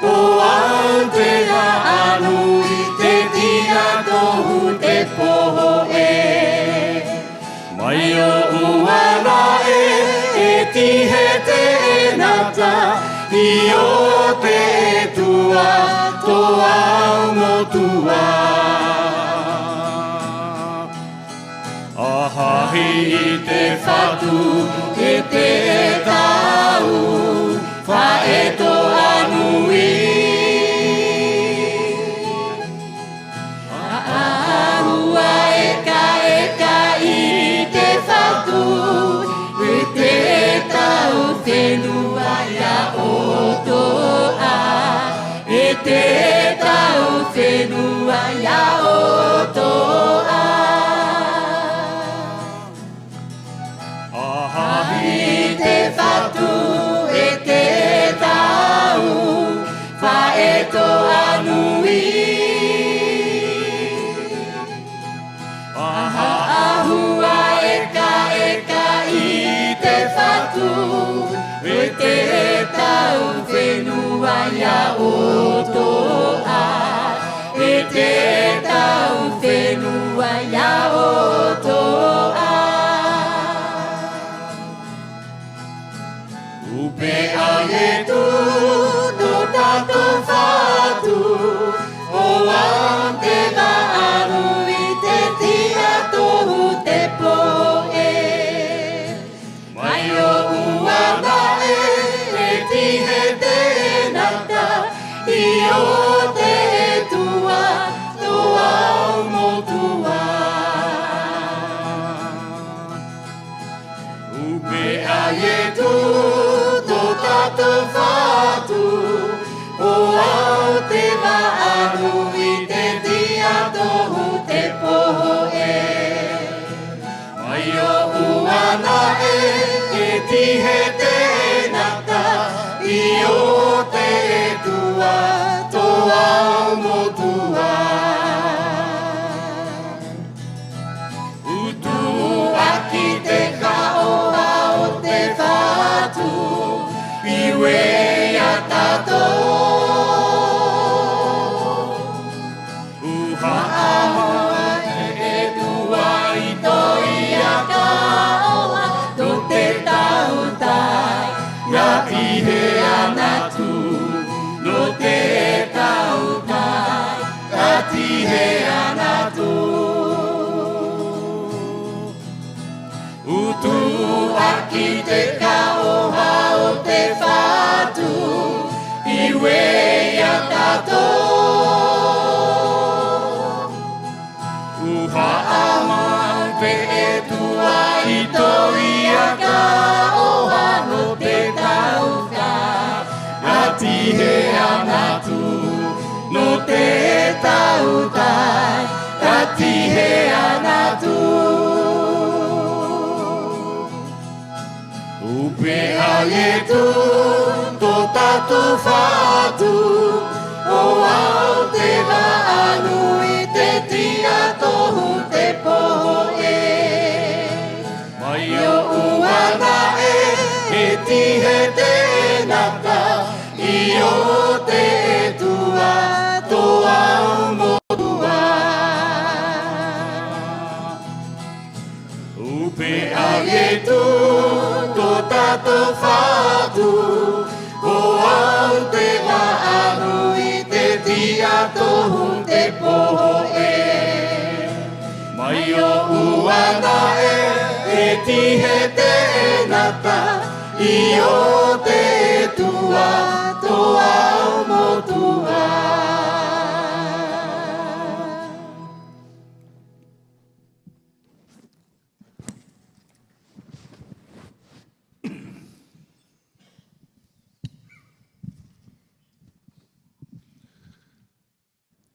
o au te maanu i te tia tohu te poho e. Mai o uana e tihe te enata, i o te etua, tō au motua. Ahahi i te whatu, e te tau, whaeto anui. Ahua eka i te whatu, e te tau whenua ia o toa. E te tau whenua ia o toa. I te whatu e te tau, whaeto anui. Ahua eka i te whatu, e te tau whenua ia o toa. E te tau whenua ia o toa. Upea Uyetu, tō tātou whātu, o au te maanu i te tia tohu te po e. Mai o uana e tihe te nata, i o te tua, tō au motua. Upea Uyetu, tātou whātu, o au te maanu i te tia tohu te poho e. Mai o uana e tihe te nata, i o te tua, tō au motua. Utu aki te kaoa o te whātu, iwe a tātou. Uha aua e tua i toi a kaoa, tō te tautai, ia ihe ana tu. No te tautai, ia tihe ana tu. Utu aki te kaoha o te whātu, iwe a tātou. Upe ale tu, to tatu fatu, o au te vaanu I te tia tohu te poho e. Mai o uana e tihe te naka, I o te tua, to au motua. Upe ale tu, to tato fatu, o au te vaanu I te tia tohu te poho e. Mai o uana e tihe te nata, I o te tua, to au motua.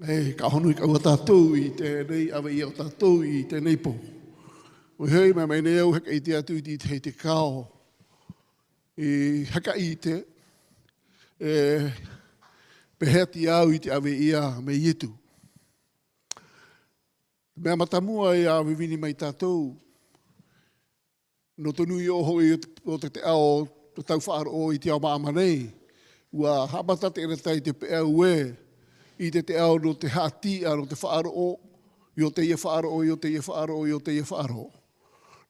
Ei, ka honu I kaua tātou I tēnei, awe I o tātou I tēnei po. O hei mai nei au haka I te atu I te hei te kao. I haka I te, peheti au I te awe ia me ietu. Mea matamua I a vivini mai tātou. No tonu I oho I o te ao, to tau whaaro I te ao maama nei. Ua hamata te eretai te pea ue. I te ao no te hātia, no te whaaro o, I o te ia whaaro o, I o te ia whaaro o, I o te ia whaaro o.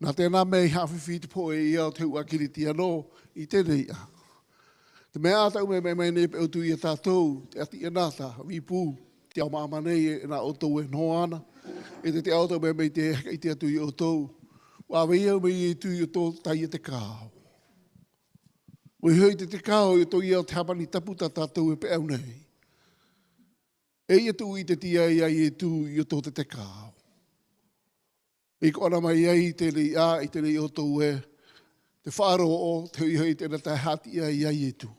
Nā tēnā mei hawhiwhi te poe I au te uakiriti anō, I tēnei a. Te mea ātau mei nei pe autu I a tātou, te ati e nāta, wipū, te ao maama nei e nā otou e no ana. E te ao tau mei te haka I te atu I otou. Wa wei au mei I tu I o tō tai e te kāo. Oi hoi te kāo I o tō I au te hapani taputa tātou e pe au nei. Ei e tu I te tia I ai e tu I o tō te kāo. I ko ana mai ai tēnei a, I tēnei o tō e, te whaaro o, te hui hoi tēnei tai hati I ai e tu.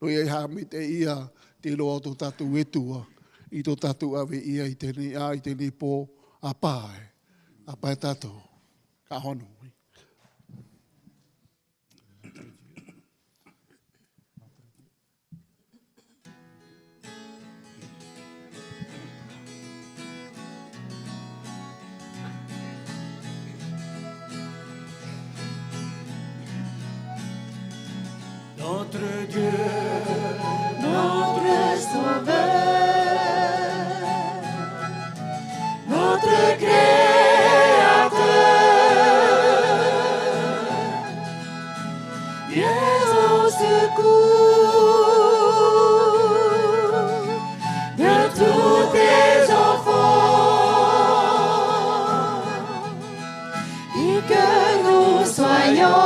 No I ai ha me te ia, te loa o tō tātou e tua, I tō tātou awe ia I tēnei a, I tēnei pō, a pāe tātou, ka honu. Notre Dieu, notre Sauveur, notre Créateur, viens au secours de tous tes enfants, et que nous soyons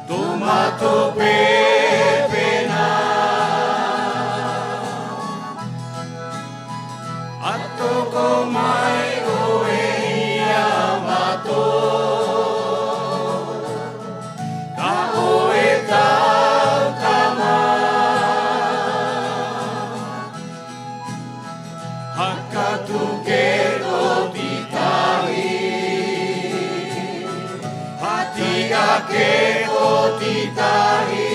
Tomato pepena Atoko mai oe Yamato Ka oe tau tama Hakatu ke o titahi Hatia ke o titahi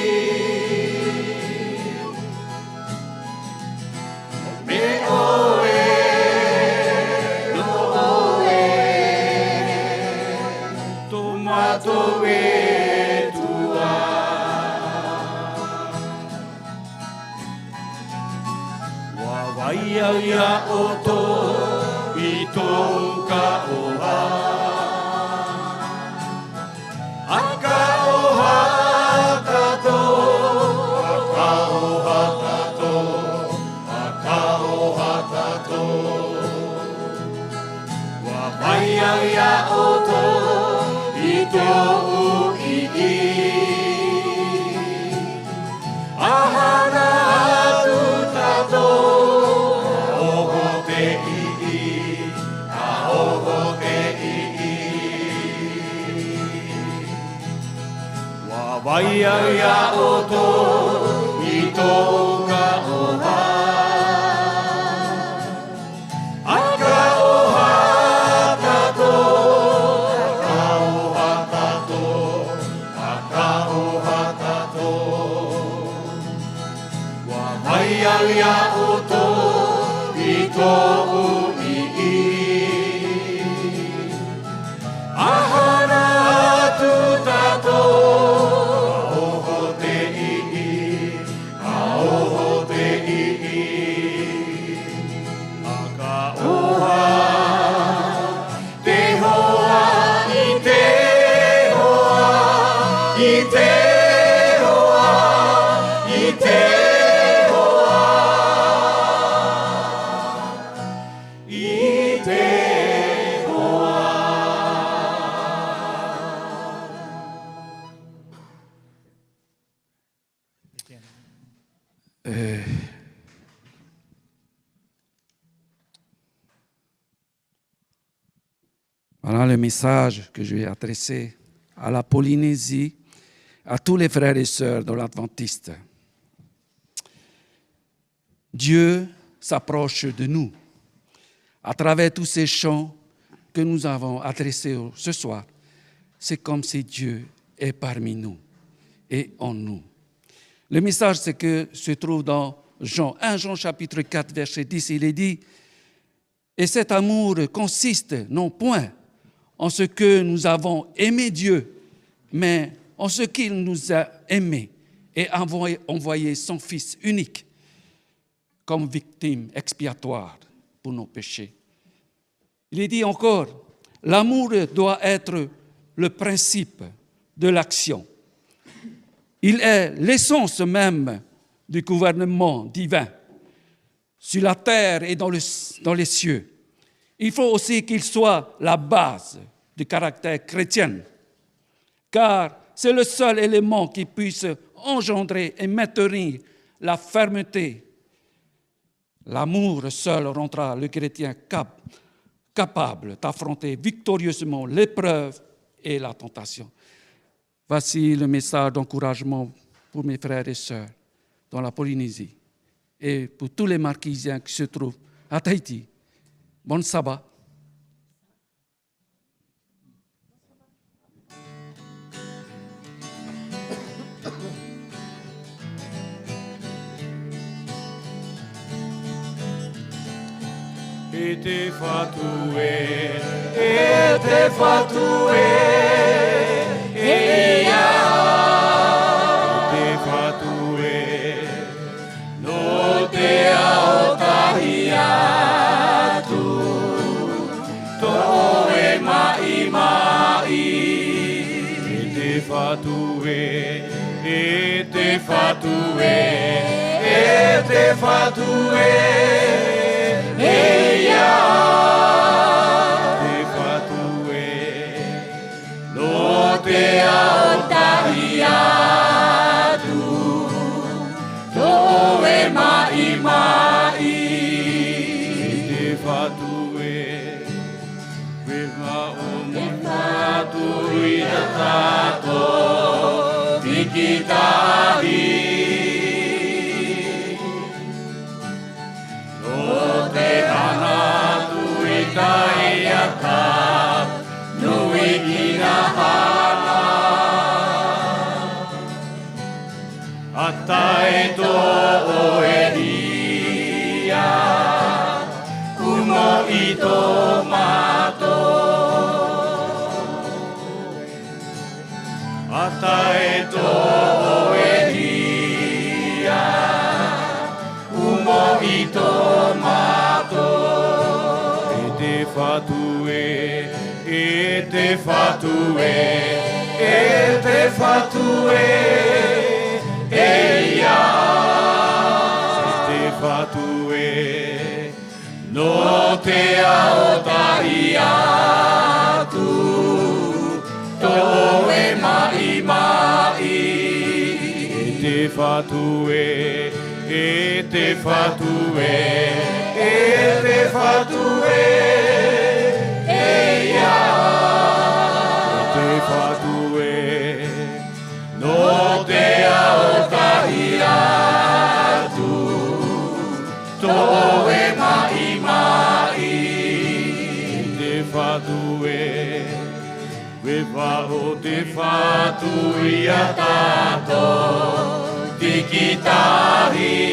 Me oe no oe Tomato e tua Wa waia ia oto I tō ka oha Aka oha tato Aka oha tato Aka oha tato Wa waia ia oto I tō ui'i Ahana atu tato Oho te i'i Oho te i'i Wa waia ia oto I tō ka oha Aka oha tato Aka oha tato Aka oha tato Wa waia ia oto I tō ui'i Ahana atu tato Aoho te i'i Aoho te i'i Aka oha Te hoa I te hoa I te hoa I te hoa I te hoa Voilà le message que je vais adresser à la Polynésie, à tous les frères et sœurs de l'Adventiste. Dieu s'approche de nous à travers tous ces chants que nous avons adressés ce soir. C'est comme si Dieu est parmi nous et en nous. Le message, c'est que se trouve dans Jean 1 Jean chapitre 4, verset 10, il est dit « Et cet amour consiste non point en ce que nous avons aimé Dieu, mais en ce qu'il nous a aimés et envoyé son Fils unique comme victime expiatoire pour nos péchés. » Il est dit encore, l'amour doit être le principe de l'action. Il est l'essence même du gouvernement divin sur la terre et dans les cieux. Il faut aussi qu'il soit la base du caractère chrétien, car c'est le seul élément qui puisse engendrer et maintenir la fermeté. L'amour seul rendra le chrétien capable d'affronter victorieusement l'épreuve et la tentation. Voici le message d'encouragement pour mes frères et sœurs dans la Polynésie et pour tous les Marquisiens qui se trouvent à Tahiti. Bon sabbat. E te whatue, e te whatue, e ia. Te whatue, no te ao tahi atu. e te fatue, e ia te fatue, no te aotahia tu, to e mai mai, te fatue, vema o fatui a tato, tikitahi. No te hana tui tai ata, nui kina hana. Atai to o e hia, umo i to mato. Atai to o e hia, umo i to mato. E te fatue, e te fatue, e te fatue, e ia. E te fatue, no te aotahia tu, to e mai mai. E te fatue, e te fatue, e te fatue, e ia. E te fatue, no te aotahia tu, to e mai mai. E te fatue, veva o te fatui a tato, tikitahi.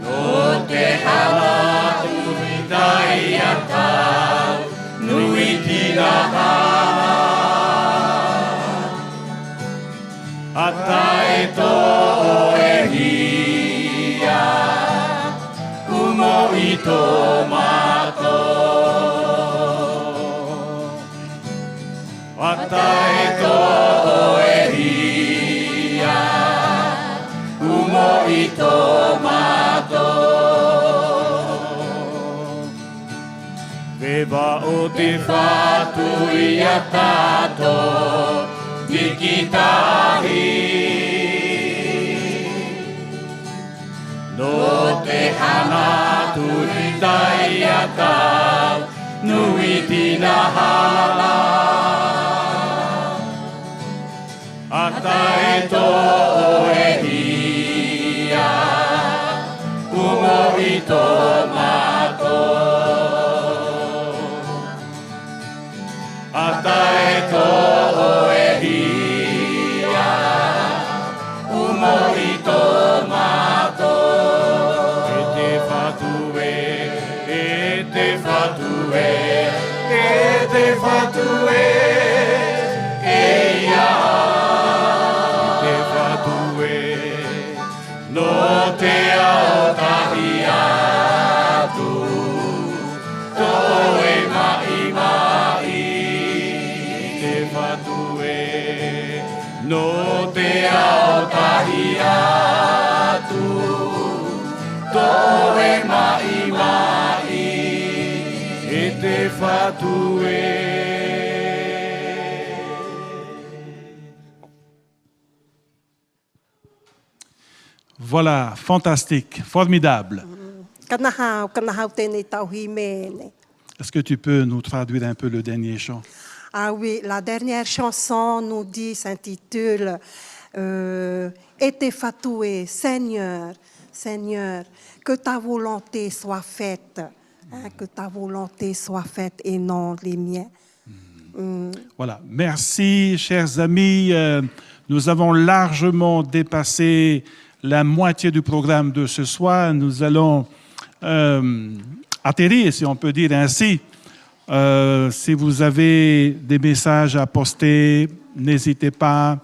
No te hala tui tai a tau, nui tina hana. Atai to o e hia, umo i to mato. Atai to o e hia, umo i to mato. Veva o te fatui a tato, tikitahi. No te hana tui tai a tau, nui tina hana. Atai to o e hia, umo i to mato. Atai to o e hia, umo i to mato. E te fatue, e te fatue, e te fatue, e ia. No te aotahia tu, to e mai mai. Te fatue, no te aotahia tu, to e mai mai. E te fatue. Voilà, fantastique, formidable. Kanahau, kanahau tēnei tauhi mene. Est-ce que tu peux nous traduire un peu le dernier chant? Ah oui, la dernière chanson nous dit, s'intitule Ete fatue, Seigneur, Seigneur, que ta volonté soit faite, hein, que ta volonté soit faite et non les miens. Voilà, merci chers amis. Nous avons largement dépassé la moitié du programme de ce soir. Nous allons atterrir, si on peut dire ainsi. Si vous avez des messages à poster, n'hésitez pas.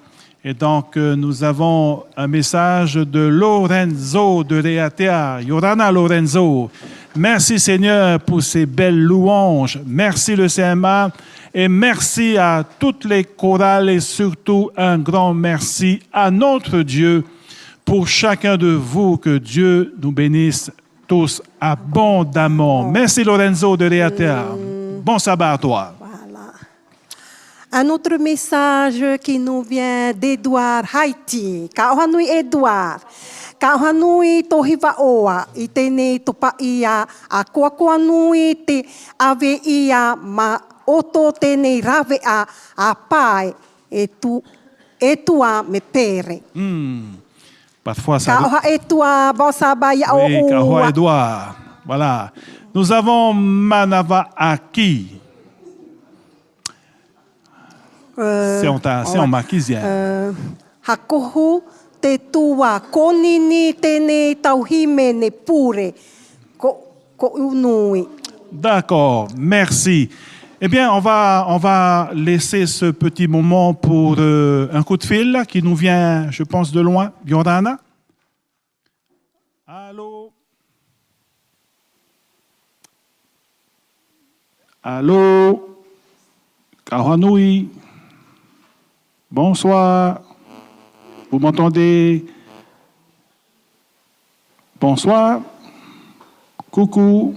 Et donc, nous avons un message de Lorenzo de Reatea. Yorana Lorenzo, Merci Seigneur pour ces belles louanges. Merci le CMA et merci à toutes les chorales et surtout un grand merci à notre Dieu pour chacun de vous. Que Dieu nous bénisse tous abondamment. Merci Lorenzo de Réater. Bon sabbat à toi. Voilà. Un autre message qui nous vient d'Edouard Haiti. Kauhanui Edouard. Kauhanui tohiva oa. I tēnei topa ia. A koa nui te ave ia ma oto tēnei rave a pai. E tua me pere. Parfois ça... Kauha e tua bosaba ia o oui, Kauha Edouard. Voilà. Nous avons Manava Aki. C'est en maquisien. Hakohu te tua konini tēnei tauhime ne pure ko unui. D'accord, merci. Eh bien, on va laisser ce petit moment pour un coup de fil qui nous vient, je pense, de loin. Yorana? Allô? Allô? Kauhanui? Bonsoir. Vous m'entendez? Bonsoir. Coucou.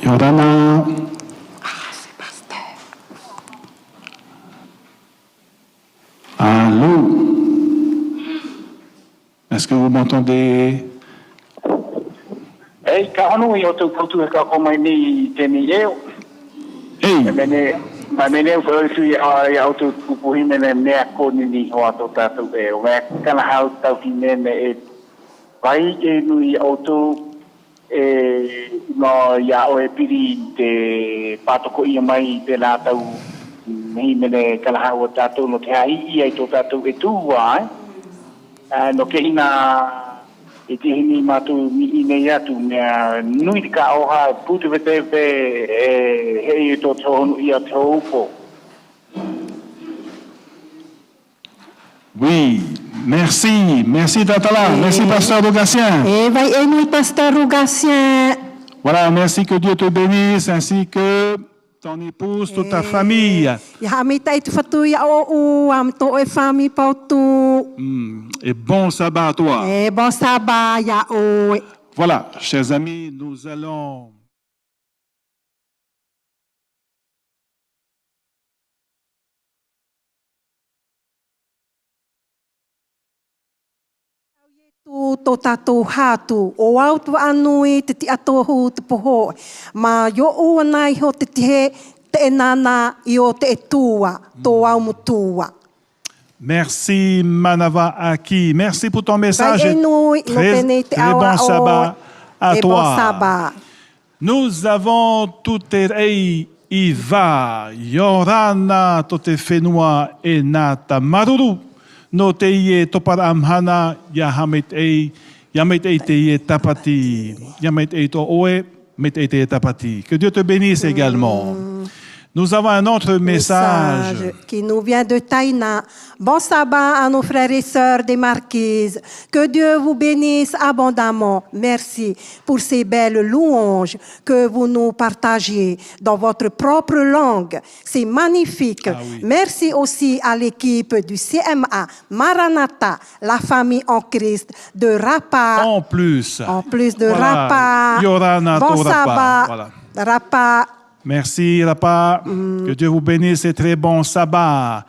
Yorana. C'est pasteur. Allô? Est-ce que vous m'entendez? Hey, Kauhanui, o tō koutu e ka komai ni tēnei eo. Hey. Mene foi sui a o tō kupuhi mene mea koni ni hoa tō tātou eo. Mea kana hau tau ki mene e vai e nui o tō no ia o e piri te pātoko ia mai te nā tau mihi mene kana hau o tātou no te hai ia i tō tātou e tūwa, no ke ina e te hini mātou mi inei atu mea nui te ka oha putu vete hei e tō tōhonu ia tō upo. Oui, merci. Merci Tatala. Merci Pasteur Rougassien. Et vai enui Pasteur Rougassien. Voilà, merci, que Dieu te bénisse, ainsi que ton épouse, toute ta famille. Et bon sabbat à toi. Et bon sabbat, ya o. Voilà, chers amis, nous allons... Tō tātou hātu, o autu anui te ti atohu te poho, ma yo o anai ho te te enana i o te etua, tō au mutua. Merci Manava Aki, merci pour ton message. Très bon sabbat à toi. Bon sabbat. Nous avons tout e Iva, Yorana, tote whenua e nata maruru. No te ie topara amhana, ya hamit e te ie tapati, ya met e to oe, met e te ie tapati. Que Dieu te bénisse également. Nous avons un autre message qui nous vient de Taïna. Bon sabbat à nos frères et sœurs des Marquises. Que Dieu vous bénisse abondamment. Merci pour ces belles louanges que vous nous partagez dans votre propre langue. C'est magnifique. Ah oui. Merci aussi à l'équipe du CMA Maranatha, la famille en Christ de Rapa. En plus de voilà. Rapa. Yorana bon to sabbat, Voilà. Rapa. Merci, Rapa. Que Dieu vous bénisse et très bon sabbat.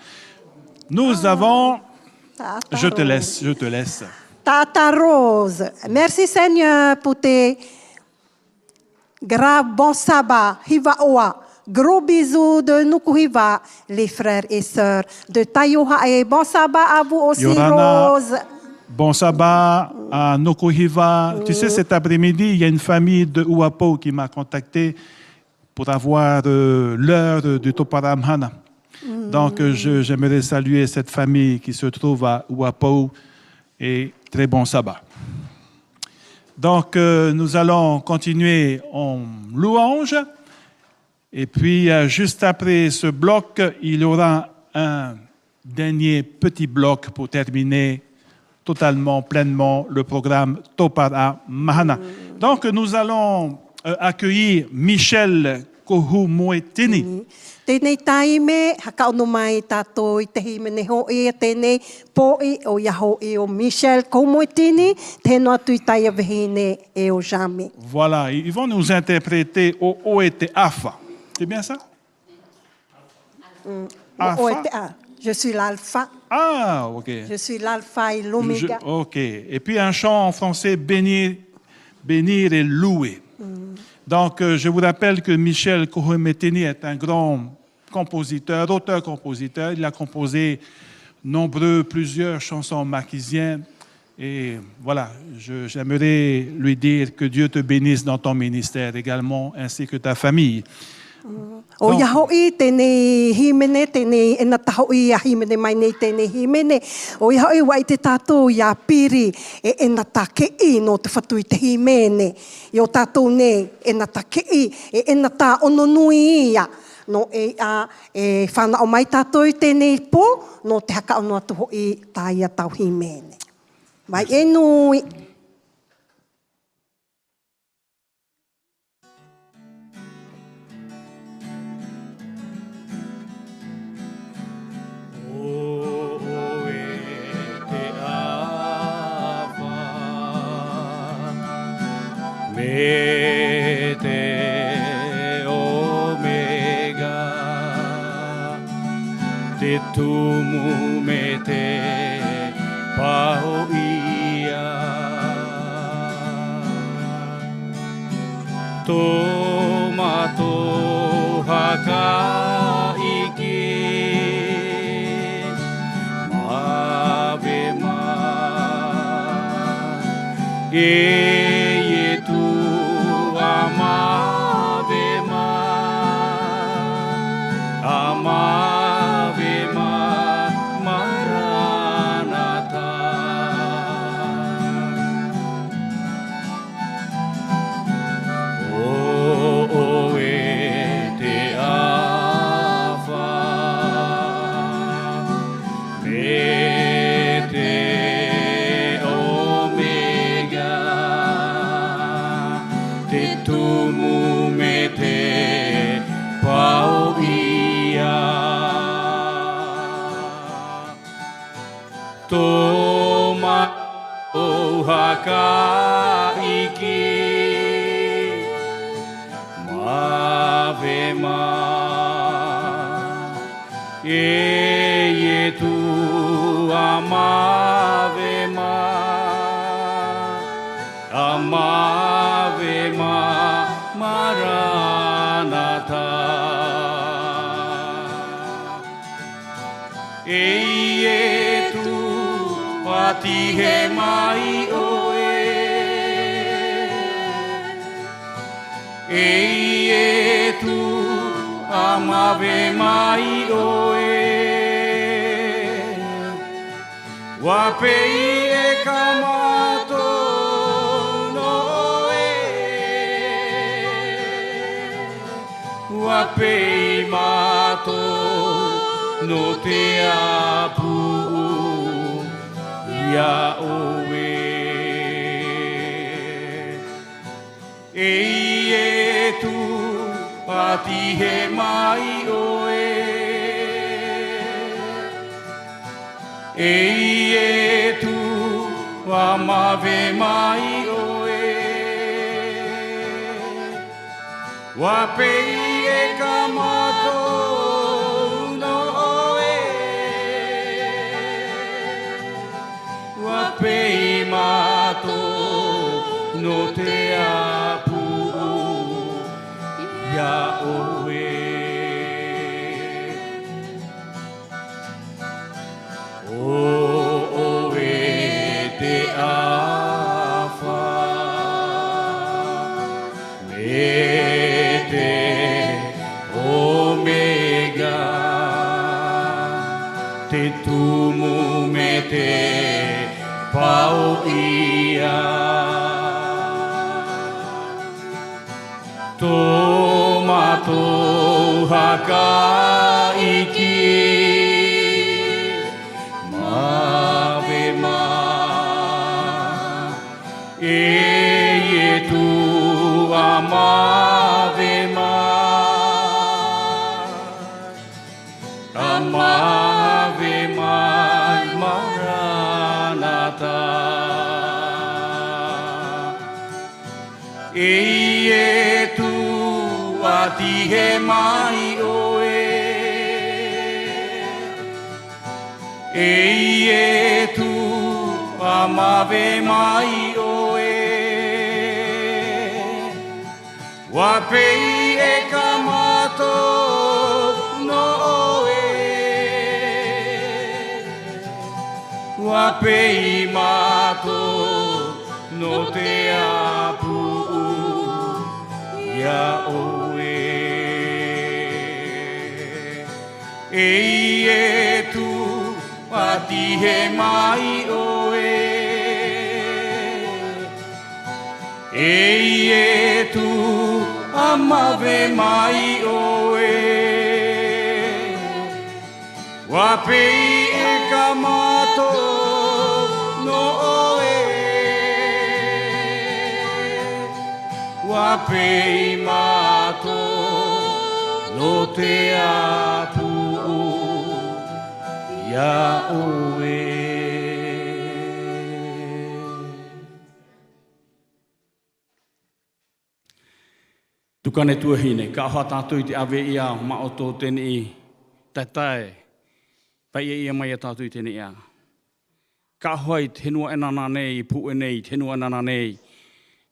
Nous avons... Je te laisse. Tata Rose. Merci Seigneur pour tes graves bons sabbats. Hiva Oa. Gros bisous de Nukuhiva, les frères et sœurs de Tayoha. Et bon sabbat à vous aussi, Yorana. Rose. Bon sabbat à Nokohiva. Tu sais, cet après-midi, il y a une famille de Uapo qui m'a contacté pour avoir l'heure du Toparamhana. Donc, j'aimerais saluer cette famille qui se trouve à Uapo et très bon sabbat. Donc, nous allons continuer en louange. Et puis, juste après ce bloc, il y aura un dernier petit bloc pour terminer totalement, pleinement le programme Topara Mahana. Donc, nous allons accueillir Michel Kohumoetini. Tēnei taime, haka ono mai tātou I te himene hoi, tēnei pōi o iaho e o Michel Komoetini, tēno atu I taia vehine e o Jami. Voilà, ils vont nous interpréter au Oete Afa. C'est bien ça? Alpha? Je suis l'alpha. Ah, ok. Je suis l'alpha et l'oméga. Ok. Et puis un chant en français, bénir et louer. Donc, je vous rappelle que Michel Kohumetini est un grand compositeur, auteur-compositeur. Il a composé plusieurs chansons maquisiennes. Et voilà, j'aimerais lui dire que Dieu te bénisse dans ton ministère également, ainsi que ta famille. O ia hoi tēnei himene, tēnei ena taho I a himene mai nei tēnei himene. O ia hoi wai te tātou ia piri e ena tā kei no te whatu I te himene. I o tātou nei ena tā kei e ena tā ononui ia. No e whana o mai tātou I tēnei pō, no te haka ono atu hoi tā ia tau himene. Mai e nui. Me te omega, te tumu me te pao ia, tomato haka iki, mave ma, Amave Maranatha. O te Alpha, me te Omega, te tumu me te pau ia. Toma o haka iki, mave ma, e tu amave ma, amave ma, Maranatha. E tu pati he mai oe, e tu amave mai oe, wapei e kamato no oe, wapei mato no te apu ia oe. E tu pati he mai oe, e tu amave mai oe, wapei e kamato wapei mato no te apu ia oe. O oe te Alpha, me te Omega, te tumu me te pau ia. Tomato haka iki, mave ma, iata. E tu ati he mai oe. E tu amave mai oe. Wapei e kamato no oe. Wapei mato no te apu ya oe. E tu ati he mai oe. E tu amave mai oe. Wapei e kamato no oe. Wapei mato no te apu ya oe. Tukane tuahine, ka aha tātou I te awe ia ma o tō tene I taitae. Pai ia mai a tātou I tene ia. Ka aha I tenua e nana nei, pu e nei, tenua e nana nei.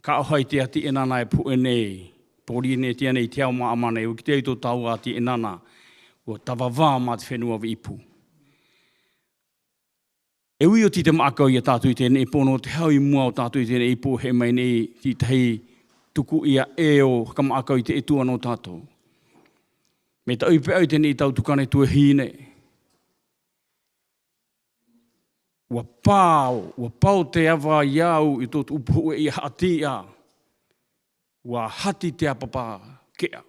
Ka aha I te ati e nana e pu e nei. Pori ne tia nei te au maa mane, o ki te tō tau ati e nana. O tawawā ma te whenua wa ipu. E ui o ti te maakau I a tātou I tene I pono, te hau I mua o tātou I tene I po he mai nei, ti tahi tuku ia e o kamaakau I te etua no tātou. Me ta upe au tene I tau tukane tua hine. Ua pāo te awa iau I tōtu upu e I hati ia. Ua hati te apapa kea.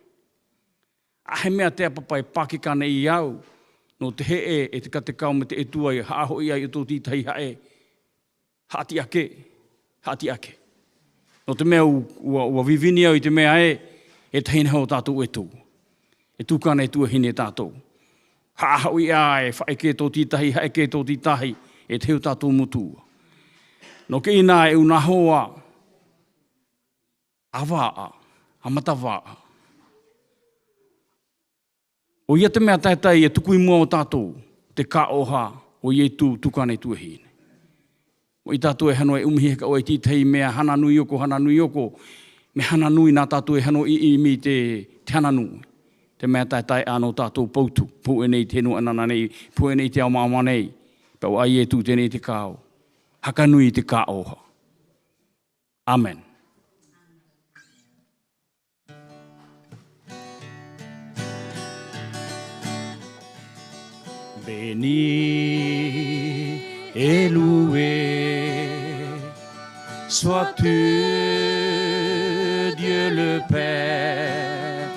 Ahe mea te apapa e pakikane I iau. No te he e te katekau me te etua I haaho ia I tōti tahi hae. Hati ake. Hati ake. No te mea ua vivini au I te mea e tahina hau tātou e tū. E tūkana e tuahine tātou. Hāhau I a e whaeke tō tītahi, haeke tō tītahi, e te heu tātou mutu. No ke ina e una hoa, awaa, amatawaa. O ia te mea taitai e tuku I mua o tātou, te ka oha o ie tūkana e tuahine. O I tātou e hano e umihi ka o e tītahi mea hana nui oko, me hana nui nā tātou e hano I mi te hana nui. Te mea tai anō tātou poutu, pu e nei tēnu anana nei, pu e nei te au māma nei, pau ai e tū tēnei te kāo. Haka nui te kā oha. Amen. Béni et loué sois-tu, Dieu le Père,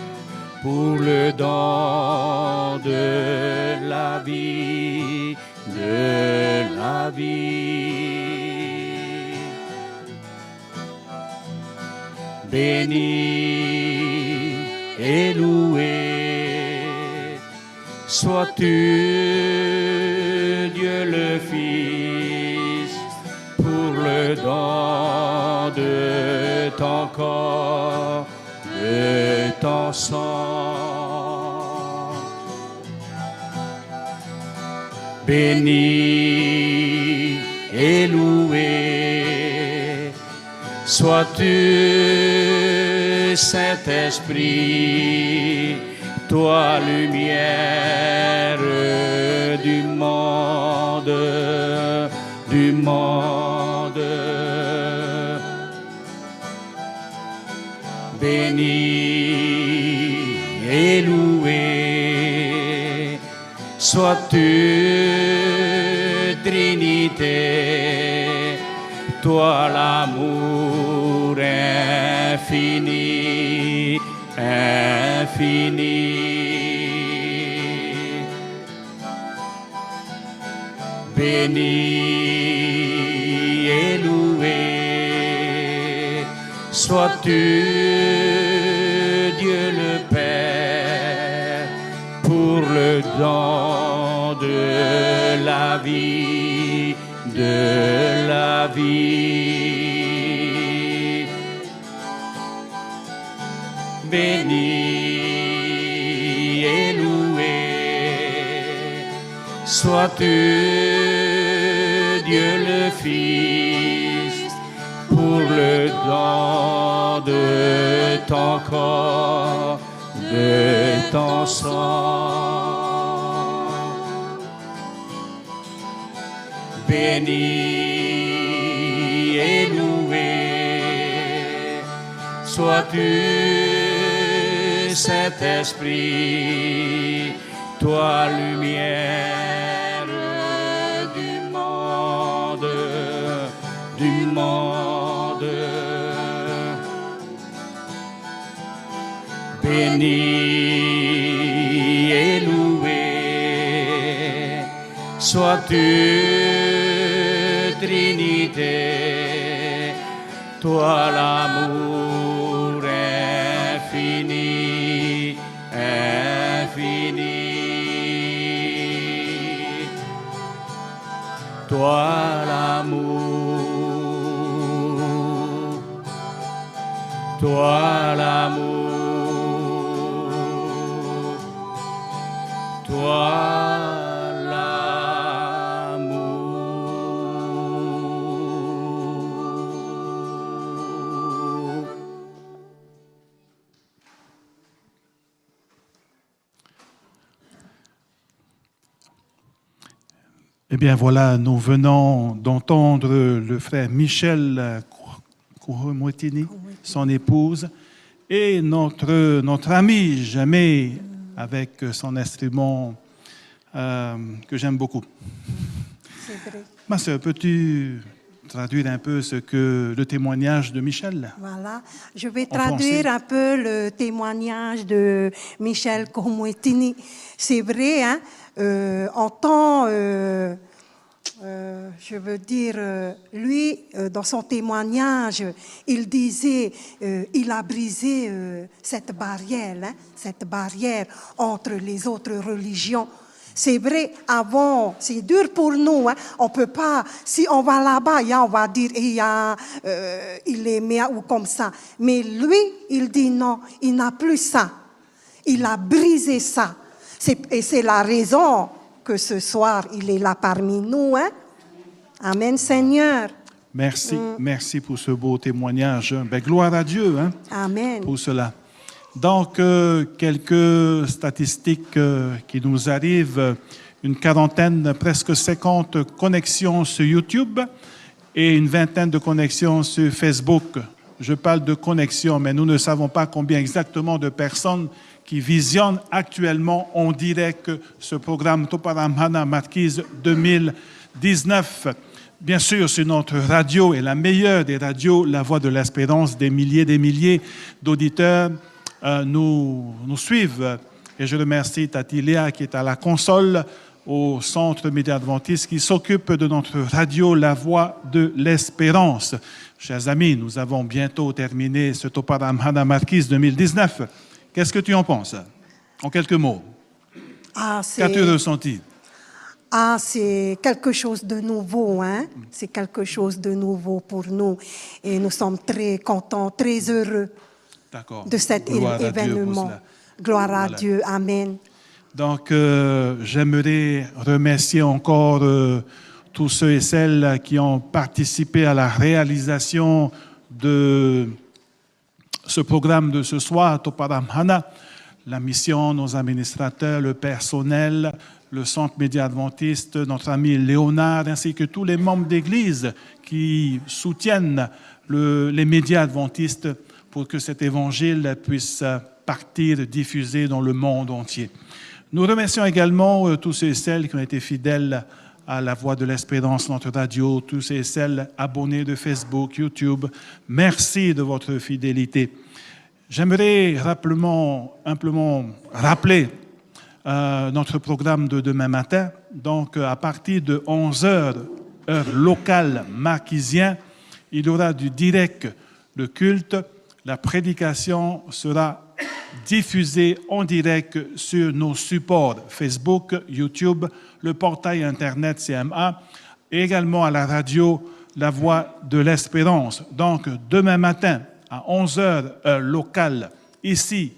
pour le don de la vie, de la vie. Béni et loué sois-tu, Dieu le Fils, pour le don de ton corps, de ton sang. Béni et loué sois-tu, Saint-Esprit, toi lumière du monde, du monde. Béni et loué sois-tu, Trinité, toi l'amour infini, infini. Béni et loué sois-tu, Dieu le Père, pour le don de la vie, de vie. Béni et loué sois-tu, Dieu le Fils, pour le don de ton corps, de ton sang. Béni et loué sois-tu, Saint-Esprit, toi lumière du monde, du monde. Béni et loué sois-tu, Trinité, toi l'amour infini, infini. Toi l'amour, toi l'amour, toi l'amour. Eh bien voilà, nous venons d'entendre le frère Michel Kouroumouetini, son épouse, et notre ami Jamé avec son instrument que j'aime beaucoup. C'est vrai. Ma sœur, peux-tu traduire un peu le témoignage de Michel? Voilà, je vais En français. traduire un peu le témoignage de Michel Kouroumouetini. C'est vrai, hein, en temps, je veux dire, lui, dans son témoignage, il disait, il a brisé cette barrière entre les autres religions. C'est vrai, avant, c'est dur pour nous. Hein. On peut pas, si on va là-bas, on va dire, il est mien ou comme ça. Mais lui, il dit non, il n'a plus ça. Il a brisé ça. Et c'est la raison que ce soir, il est là parmi nous. Hein. Amen, Seigneur. Merci, merci pour ce beau témoignage. Ben, gloire à Dieu, hein, Amen. pour cela. Donc, quelques statistiques qui nous arrivent, une quarantaine, presque 50 connexions sur YouTube et une vingtaine de connexions sur Facebook. Je parle de connexions, mais nous ne savons pas combien exactement de personnes qui visionnent actuellement en direct ce programme Toparamana Marquise 2019. Bien sûr, sur notre radio et la meilleure des radios, La Voix de l'Espérance, des milliers d'auditeurs nous suivent. Et je remercie Tati Léa qui est à la console au Centre Média Adventiste qui s'occupe de notre radio La Voix de l'Espérance. Chers amis, nous avons bientôt terminé ce Toparamana Marquise 2019. Qu'est-ce que tu en penses? En quelques mots. Qu'as-tu ressenti? C'est quelque chose de nouveau, hein? C'est quelque chose de nouveau pour nous. Et nous sommes très contents, très heureux de cet événement. Gloire à Dieu, Amen. Donc, j'aimerais remercier encore tous ceux et celles qui ont participé à la réalisation de ce programme de ce soir, Toparamana, la mission, nos administrateurs, le personnel, le Centre Média Adventiste, notre ami Léonard, ainsi que tous les membres d'Église qui soutiennent les médias adventistes pour que cet évangile puisse partir, diffuser dans le monde entier. Nous remercions également tous ceux et celles qui ont été fidèles à La Voix de l'Espérance, notre radio, tous ceux et celles abonnés de Facebook, YouTube. Merci de votre fidélité. J'aimerais simplement rappeler notre programme de demain matin. Donc, à partir de 11h, heure locale marquisien, il y aura du direct, le culte. La prédication sera diffusée en direct sur nos supports Facebook, YouTube, le portail Internet CMA, et également à la radio la voix de l'espérance. Donc, demain matin, à 11h, heure locale, ici,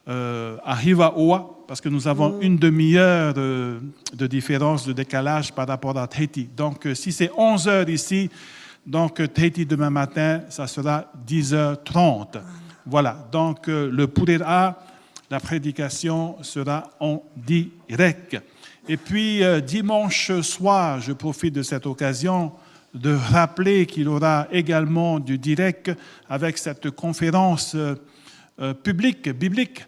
à Hivaoa, parce que nous avons une demi-heure de différence, de décalage par rapport à Tahiti. Donc, si c'est 11h ici, donc Tahiti demain matin, ça sera 10h30. Voilà, donc le Purera, la prédication sera en direct. Et puis, dimanche soir, je profite de cette occasion de rappeler qu'il y aura également du direct avec cette conférence publique, biblique,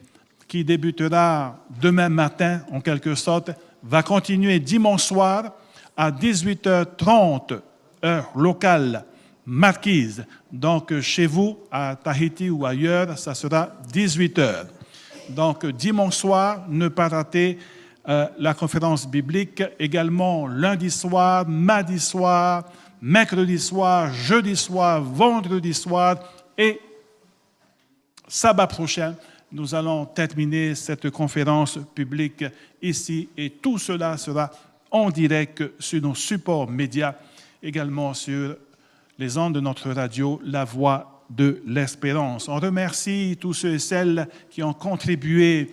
qui débutera demain matin, en quelque sorte, va continuer dimanche soir à 18h30, heure locale, marquise. Donc, chez vous, à Tahiti ou ailleurs, ça sera 18h. Donc, dimanche soir, ne pas rater la conférence biblique. Également, lundi soir, mardi soir, mercredi soir, jeudi soir, vendredi soir et sabbat prochain, nous allons terminer cette conférence publique ici et tout cela sera en direct sur nos supports médias, également sur les ondes de notre radio, La Voix de l'Espérance. On remercie tous ceux et celles qui ont contribué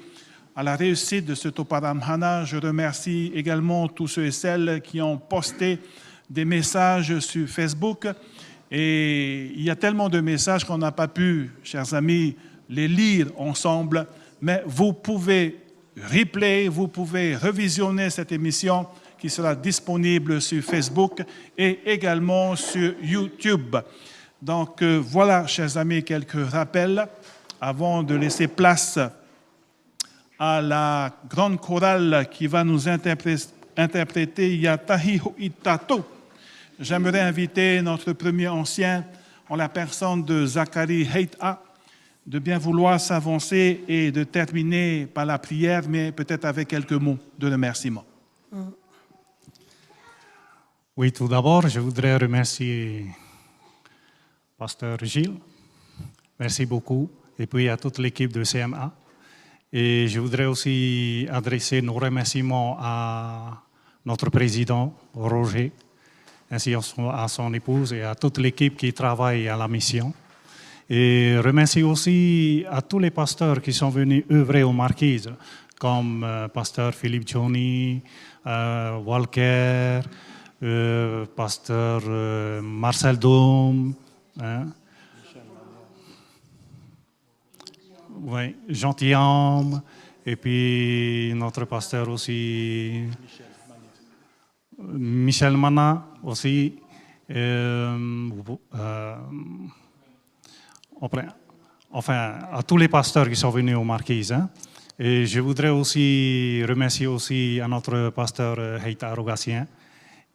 à la réussite de ce Toparamhana. Je remercie également tous ceux et celles qui ont posté des messages sur Facebook. Et il y a tellement de messages qu'on n'a pas pu, chers amis, les lire ensemble, mais vous pouvez replay, vous pouvez revisionner cette émission qui sera disponible sur Facebook et également sur YouTube. Donc voilà, chers amis, quelques rappels avant de laisser place à la grande chorale qui va nous interpréter Yatahi Ho'itato. J'aimerais inviter notre premier ancien, en la personne de Zachary Heita, de bien vouloir s'avancer et de terminer par la prière, mais peut-être avec quelques mots de remerciement. Oui, tout d'abord, je voudrais remercier Pasteur Gilles. Merci beaucoup. Et puis à toute l'équipe de CMA. Et je voudrais aussi adresser nos remerciements à notre président, Roger, ainsi à son épouse et à toute l'équipe qui travaille à la mission. Et remercie aussi à tous les pasteurs qui sont venus œuvrer aux Marquises, comme pasteur Philippe Johnny, Walker, pasteur Marcel Dôme, oui, Gentilhomme, et puis notre pasteur aussi, Michel Mana aussi. Enfin, à tous les pasteurs qui sont venus aux Marquises. Et je voudrais aussi remercier aussi à notre pasteur Heita Rogatien,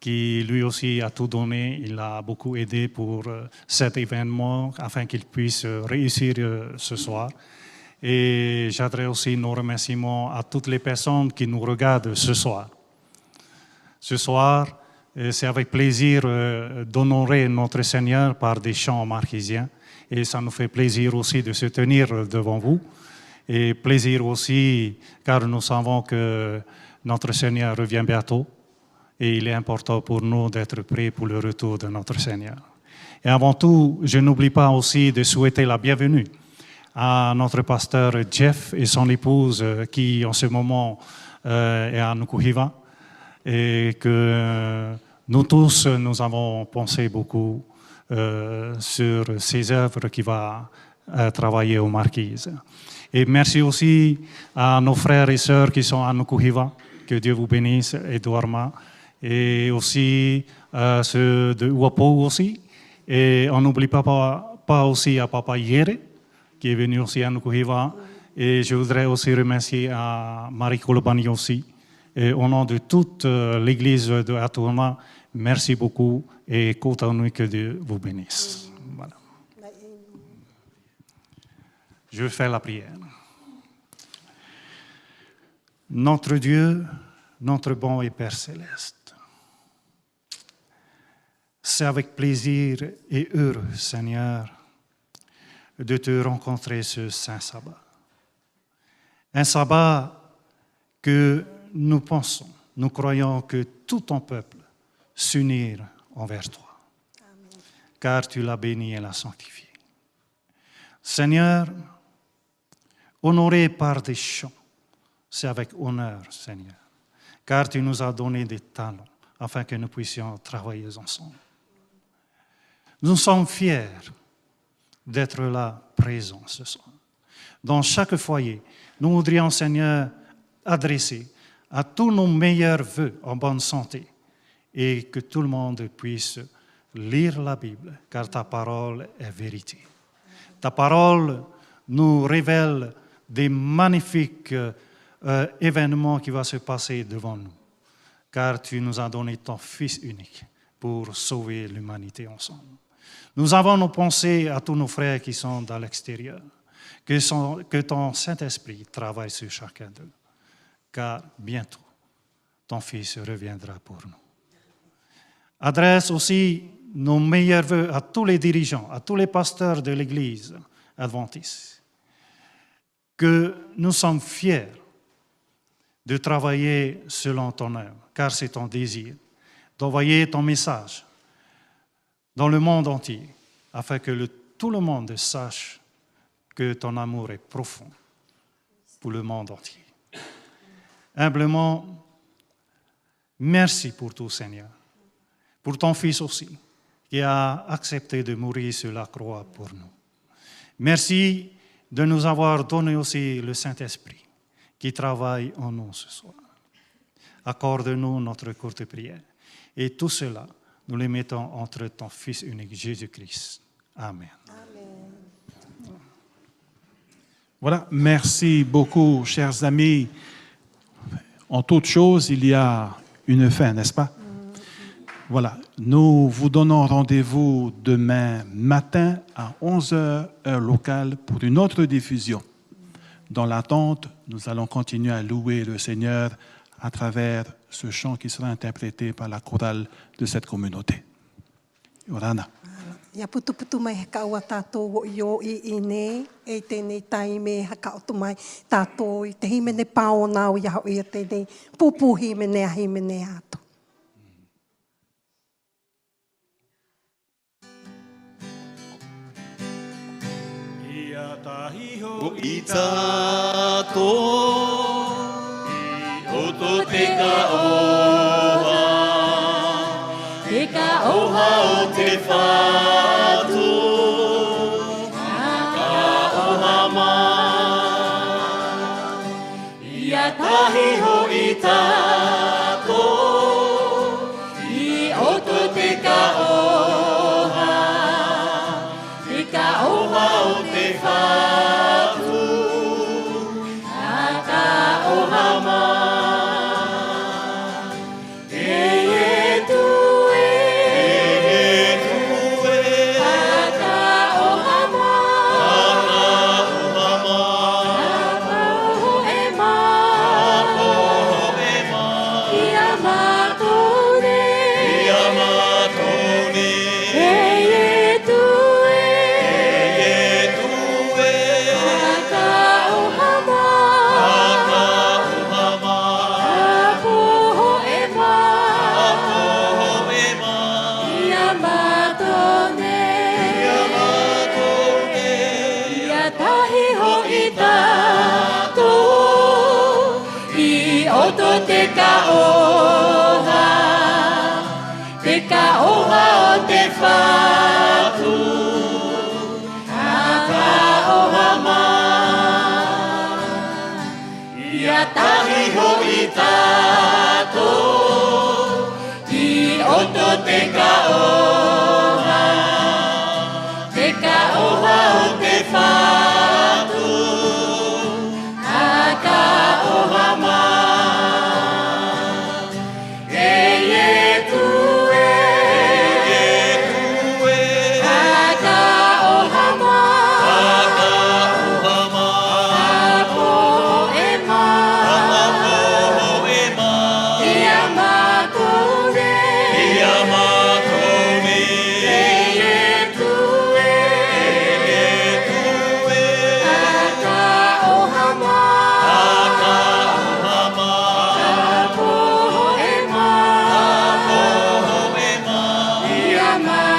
qui lui aussi a tout donné. Il a beaucoup aidé pour cet événement afin qu'il puisse réussir ce soir. Et j'adresse aussi nos remerciements à toutes les personnes qui nous regardent ce soir. Ce soir, c'est avec plaisir d'honorer notre Seigneur par des chants marquisiens. Et ça nous fait plaisir aussi de se tenir devant vous. Et plaisir aussi, car nous savons que notre Seigneur revient bientôt. Et il est important pour nous d'être prêts pour le retour de notre Seigneur. Et avant tout, je n'oublie pas aussi de souhaiter la bienvenue à notre pasteur Jeff et son épouse qui, en ce moment, est à Nukuhiva. Et que nous tous, nous avons pensé beaucoup sur ces œuvres qui va travailler aux Marquises. Et merci aussi à nos frères et sœurs qui sont à Nukuhiva. Que Dieu vous bénisse, Edouard. Et aussi ceux de Uapo aussi. Et on n'oublie pas aussi à Papa Yere, qui est venu aussi à Nukuhiva. Et je voudrais aussi remercier à Marie Kolobani aussi. Et au nom de toute l'église de Atourma, merci beaucoup et continuez que Dieu vous bénisse. Voilà. Je vais faire la prière. Notre Dieu, notre bon et Père céleste, c'est avec plaisir et heureux, Seigneur, de te rencontrer ce saint sabbat. Un sabbat que nous pensons, nous croyons que tout ton peuple s'unir envers toi. car tu l'as béni et l'as sanctifié. Seigneur, honoré par des chants, c'est avec honneur, Seigneur, car tu nous as donné des talents afin que nous puissions travailler ensemble. Nous sommes fiers d'être là, présents ce soir. Dans chaque foyer, nous voudrions, Seigneur, adresser à tous nos meilleurs vœux en bonne santé et que tout le monde puisse lire la Bible, car ta parole est vérité. Ta parole nous révèle des magnifiques événements qui vont se passer devant nous, car tu nous as donné ton Fils unique pour sauver l'humanité ensemble. Nous avons nos pensées à tous nos frères qui sont dans l'extérieur, que ton Saint-Esprit travaille sur chacun d'eux, car bientôt, ton Fils reviendra pour nous. Adresse aussi nos meilleurs vœux à tous les dirigeants, à tous les pasteurs de l'Église adventiste, que nous sommes fiers de travailler selon ton œuvre, car c'est ton désir d'envoyer ton message dans le monde entier, afin que tout le monde sache que ton amour est profond pour le monde entier. Humblement, merci pour tout, Seigneur, pour ton Fils aussi, qui a accepté de mourir sur la croix pour nous. Merci de nous avoir donné aussi le Saint-Esprit qui travaille en nous ce soir. Accorde-nous notre courte prière. Et tout cela, nous les mettons entre ton Fils unique, Jésus-Christ. Amen. Voilà, merci beaucoup, chers amis. En toute chose, il y a une fin, n'est-ce pas? Voilà, nous vous donnons rendez-vous demain matin à 11h, heure locale, pour une autre diffusion. Dans l'attente, nous allons continuer à louer le Seigneur à travers ce chant qui sera interprété par la chorale de cette communauté. Orana. Ia putu mai haka ua tātou o io I ne, e tēnei tai me haka o tu mai tātou I te himene pāona o iau I tēnei pupu himene a himene ato. O I tātou I oto te ka oha o te whātu ka oha mai Ia tahi ho I tātou I oto te ka oha o te whātu ka oha mai Te ka oha o te whātu ka oha mai Ia tahi ho I tātou I oto te ka oha o te whātu ka oha mai Yama